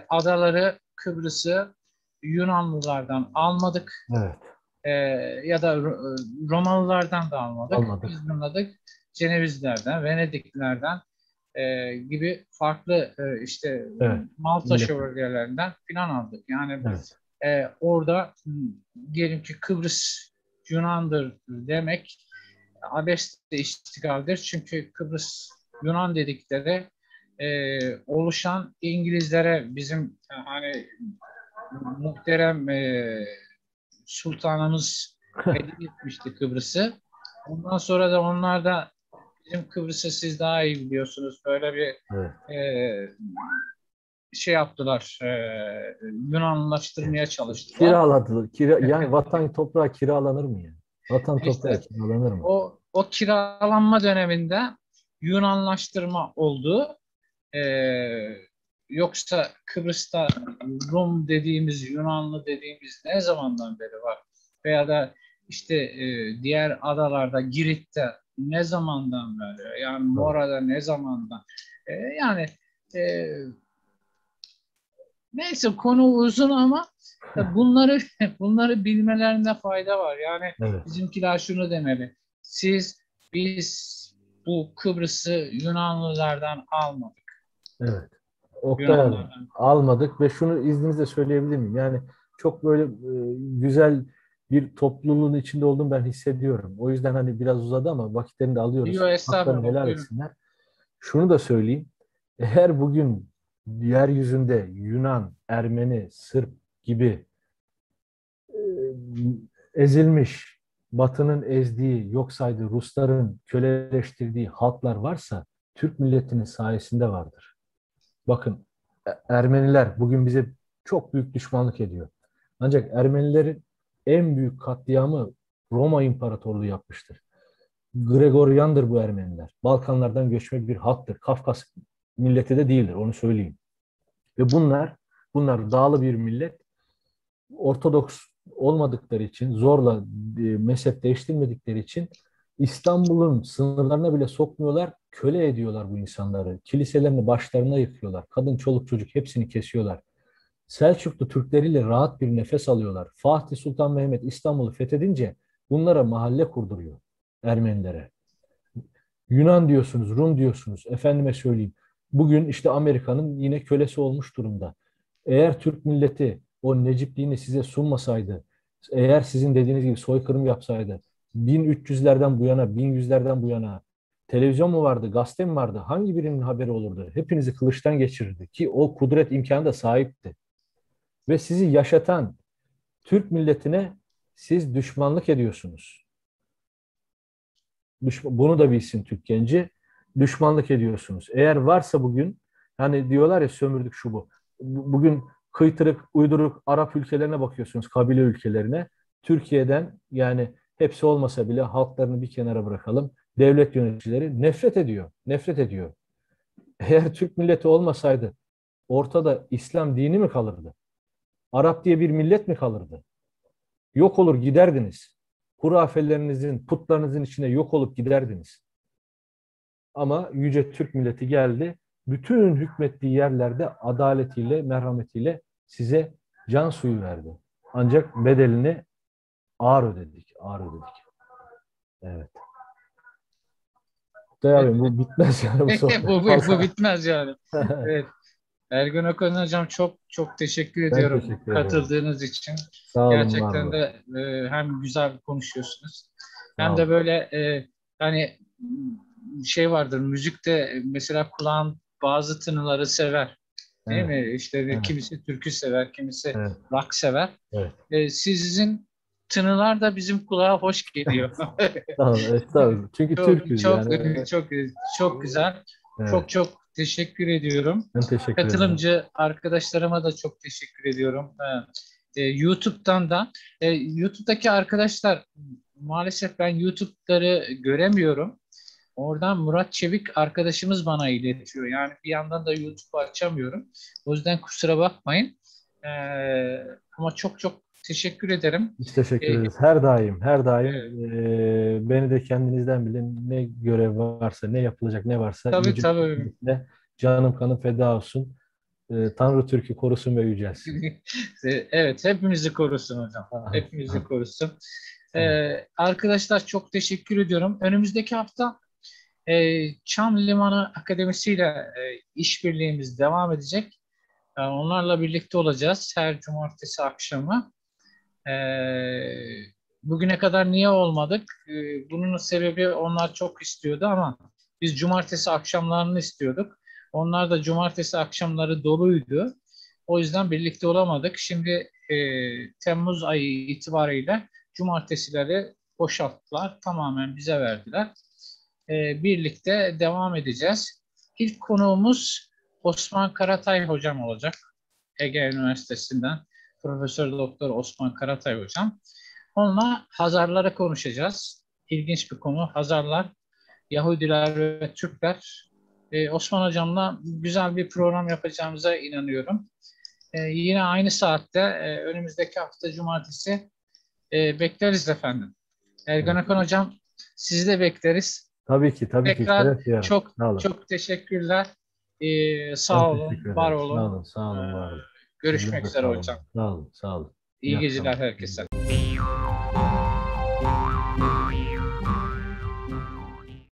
adaları, Kıbrıs'ı Yunanlılardan almadık.
Evet,
E, Ya da Romalılardan da almadık.
almadık.
Biz bunladık Cenevizlerden, Venediklilerden gibi farklı işte
Evet,
Malta
millet.
şövalyelerinden filan aldık. Yani
Evet,
orada diyelim ki Kıbrıs Yunan'dır demek abesle iştigaldir. Çünkü Kıbrıs Yunan dedikleri oluşan İngilizlere bizim hani muhterem sultanımız hediye etmişti Kıbrıs'ı. Ondan sonra da onlar da bizim Kıbrıs'ı siz daha iyi biliyorsunuz. Böyle bir
evet.
şey yaptılar. Yunanlaştırmaya çalıştılar.
Kiraladı. Yani vatan toprağı kiralanır mı ya? Vatan toprağı
İşte
kiralanır mı?
o kiralanma döneminde Yunanlaştırma oldu. Yoksa Kıbrıs'ta Rum dediğimiz, Yunanlı dediğimiz ne zamandan beri var? Veya da işte diğer adalarda, Girit'te ne zamandan beri? Yani
Tabii.
Mora'da ne zamandan? Yani e, Neyse, konu uzun ama bunları bunları bilmelerinde fayda var. Yani
Evet,
bizimkiler şunu demeli. Biz bu Kıbrıs'ı Yunanlılardan almadık.
evet. Oktay abi,
Yunanlardan.
almadık ve şunu izninizle söyleyebilir miyim? Yani çok böyle güzel bir topluluğun içinde olduğumu ben hissediyorum. O yüzden hani biraz uzadı ama vakitlerini de alıyoruz.
Yok,
Haklarını
estağfurullah.
helal
Buyurun.
etsinler. Şunu da söyleyeyim. Eğer bugün yeryüzünde Yunan, Ermeni, Sırp gibi e, ezilmiş, Batı'nın ezdiği, yok saydığı, Rusların köleleştirdiği halklar varsa Türk milletinin sayesinde vardır. Bakın, Ermeniler bugün bize çok büyük düşmanlık ediyor. Ancak Ermenilerin en büyük katliamı Roma İmparatorluğu yapmıştır. Gregoryandır bu Ermeniler. Balkanlardan göçme bir halktır. Kafkas milleti de değildir, onu söyleyeyim. Ve bunlar dağlı bir millet. Ortodoks olmadıkları için, zorla mezhep değiştirmedikleri için İstanbul'un sınırlarına bile sokmuyorlar, köle ediyorlar bu insanları. Kiliselerini başlarına yıkıyorlar. Kadın, çoluk, çocuk hepsini kesiyorlar. Selçuklu Türkleriyle rahat bir nefes alıyorlar. Fatih Sultan Mehmet İstanbul'u fethedince bunlara mahalle kurduruyor, Ermenilere. Yunan diyorsunuz, Rum diyorsunuz. Efendime söyleyeyim. Bugün işte Amerika'nın yine kölesi olmuş durumda. Eğer Türk milleti o Necipliğini size sunmasaydı, eğer sizin dediğiniz gibi soykırım yapsaydı, 1300'lerden bu yana, 1100'lerden bu yana televizyon mu vardı, gazete mi vardı? Hangi birinin haberi olurdu? Hepinizi kılıçtan geçirirdi ki o kudret imkanı da sahipti. Ve sizi yaşatan Türk milletine siz düşmanlık ediyorsunuz. Bunu da bilsin Türk genci. Düşmanlık ediyorsunuz. Eğer varsa bugün, hani diyorlar ya sömürdük şu bu. Bugün kıytırık, uyduruk Arap ülkelerine bakıyorsunuz, kabile ülkelerine. Türkiye'den, yani hepsi olmasa bile halklarını bir kenara bırakalım. Devlet yöneticileri nefret ediyor. Nefret ediyor. Eğer Türk milleti olmasaydı ortada İslam dini mi kalırdı? Arap diye bir millet mi kalırdı? Yok olur giderdiniz. Hurafelerinizin, putlarınızın içine yok olup giderdiniz. Ama yüce Türk milleti geldi. Bütün hükmettiği yerlerde adaletiyle, merhametiyle size can suyu verdi. Ancak bedelini ağır ödedik. Ağır ödedik. Evet. Abi, bu bitmez yani bu sohbet.
Bu
Vallahi.
bitmez yani. Evet. Ergun Okan Hocam, çok çok teşekkür
Ben
ediyorum
teşekkür ederim.
katıldığınız için.
Sağ olun, var
Gerçekten
olun.
de hem güzel konuşuyorsunuz
Sağ
hem de
olun.
böyle hani şey vardır müzikte, mesela kulağın bazı tınıları sever. Değil
Evet,
mi? İşte
evet,
kimisi türkü sever, kimisi
evet,
rock sever.
evet.
Sizin tınılar da bizim kulağa hoş geliyor.
Sağ olun, estağfurullah. Çünkü
Çok
Türk'üz
çok
yani.
çok çok güzel.
Evet,
Çok çok teşekkür ediyorum.
ben teşekkür ederim.
Katılımcı arkadaşlarıma da çok teşekkür ediyorum. YouTube'dan da YouTube'daki arkadaşlar, maalesef ben YouTube'ları göremiyorum. Oradan Murat Çevik arkadaşımız bana iletiyor. Yani bir yandan da YouTube açamıyorum. O yüzden kusura bakmayın. E, Ama çok çok teşekkür ederim.
Biz teşekkür
E,
ederiz. Her daim, her daim
e,
beni de kendinizden bilin. Ne görev varsa, ne yapılacak ne varsa
tabii
yüce
tabii.
Türk'le canım kanım feda olsun. Tanrı Türk'ü korusun ve yücelsin.
Evet, hepimizi korusun hocam.
Amin.
Hepimizi korusun.
Evet.
Arkadaşlar, çok teşekkür ediyorum. Önümüzdeki hafta Çam Limanı Akademisi ile işbirliğimiz devam edecek. Onlarla birlikte olacağız her cumartesi akşamı. E, Bugüne kadar niye olmadık? Bunun sebebi, onlar çok istiyordu ama biz cumartesi akşamlarını istiyorduk. Onlar da cumartesi akşamları doluydu. O yüzden birlikte olamadık. Şimdi Temmuz ayı itibariyle cumartesileri boşalttılar. Tamamen bize verdiler. Birlikte devam edeceğiz. İlk konuğumuz Osman Karatay hocam olacak. Ege Üniversitesi'nden Profesör Doktor Osman Karatay hocam. Onunla Hazarları konuşacağız. İlginç bir konu. Hazarlar, Yahudiler ve Türkler. Osman hocamla güzel bir program yapacağımıza inanıyorum. Yine aynı saatte önümüzdeki hafta cumartesi bekleriz efendim. Ergan
Evet.
Akın hocam, sizi de bekleriz.
Tabii ki, tabii ki.
Tekrar
Şeref duyarım.
çok
Sağ olun.
çok teşekkürler.
Ben
Sağ olun,
teşekkür
var
ederim. Sağ
olun.
olun, sağ
Ee,
olun, var olun.
Görüşmek üzere
Sağ olun.
hocam.
Sağ olun. Sağ olun.
İyi
İyi
geceler
akşamlar.
herkese.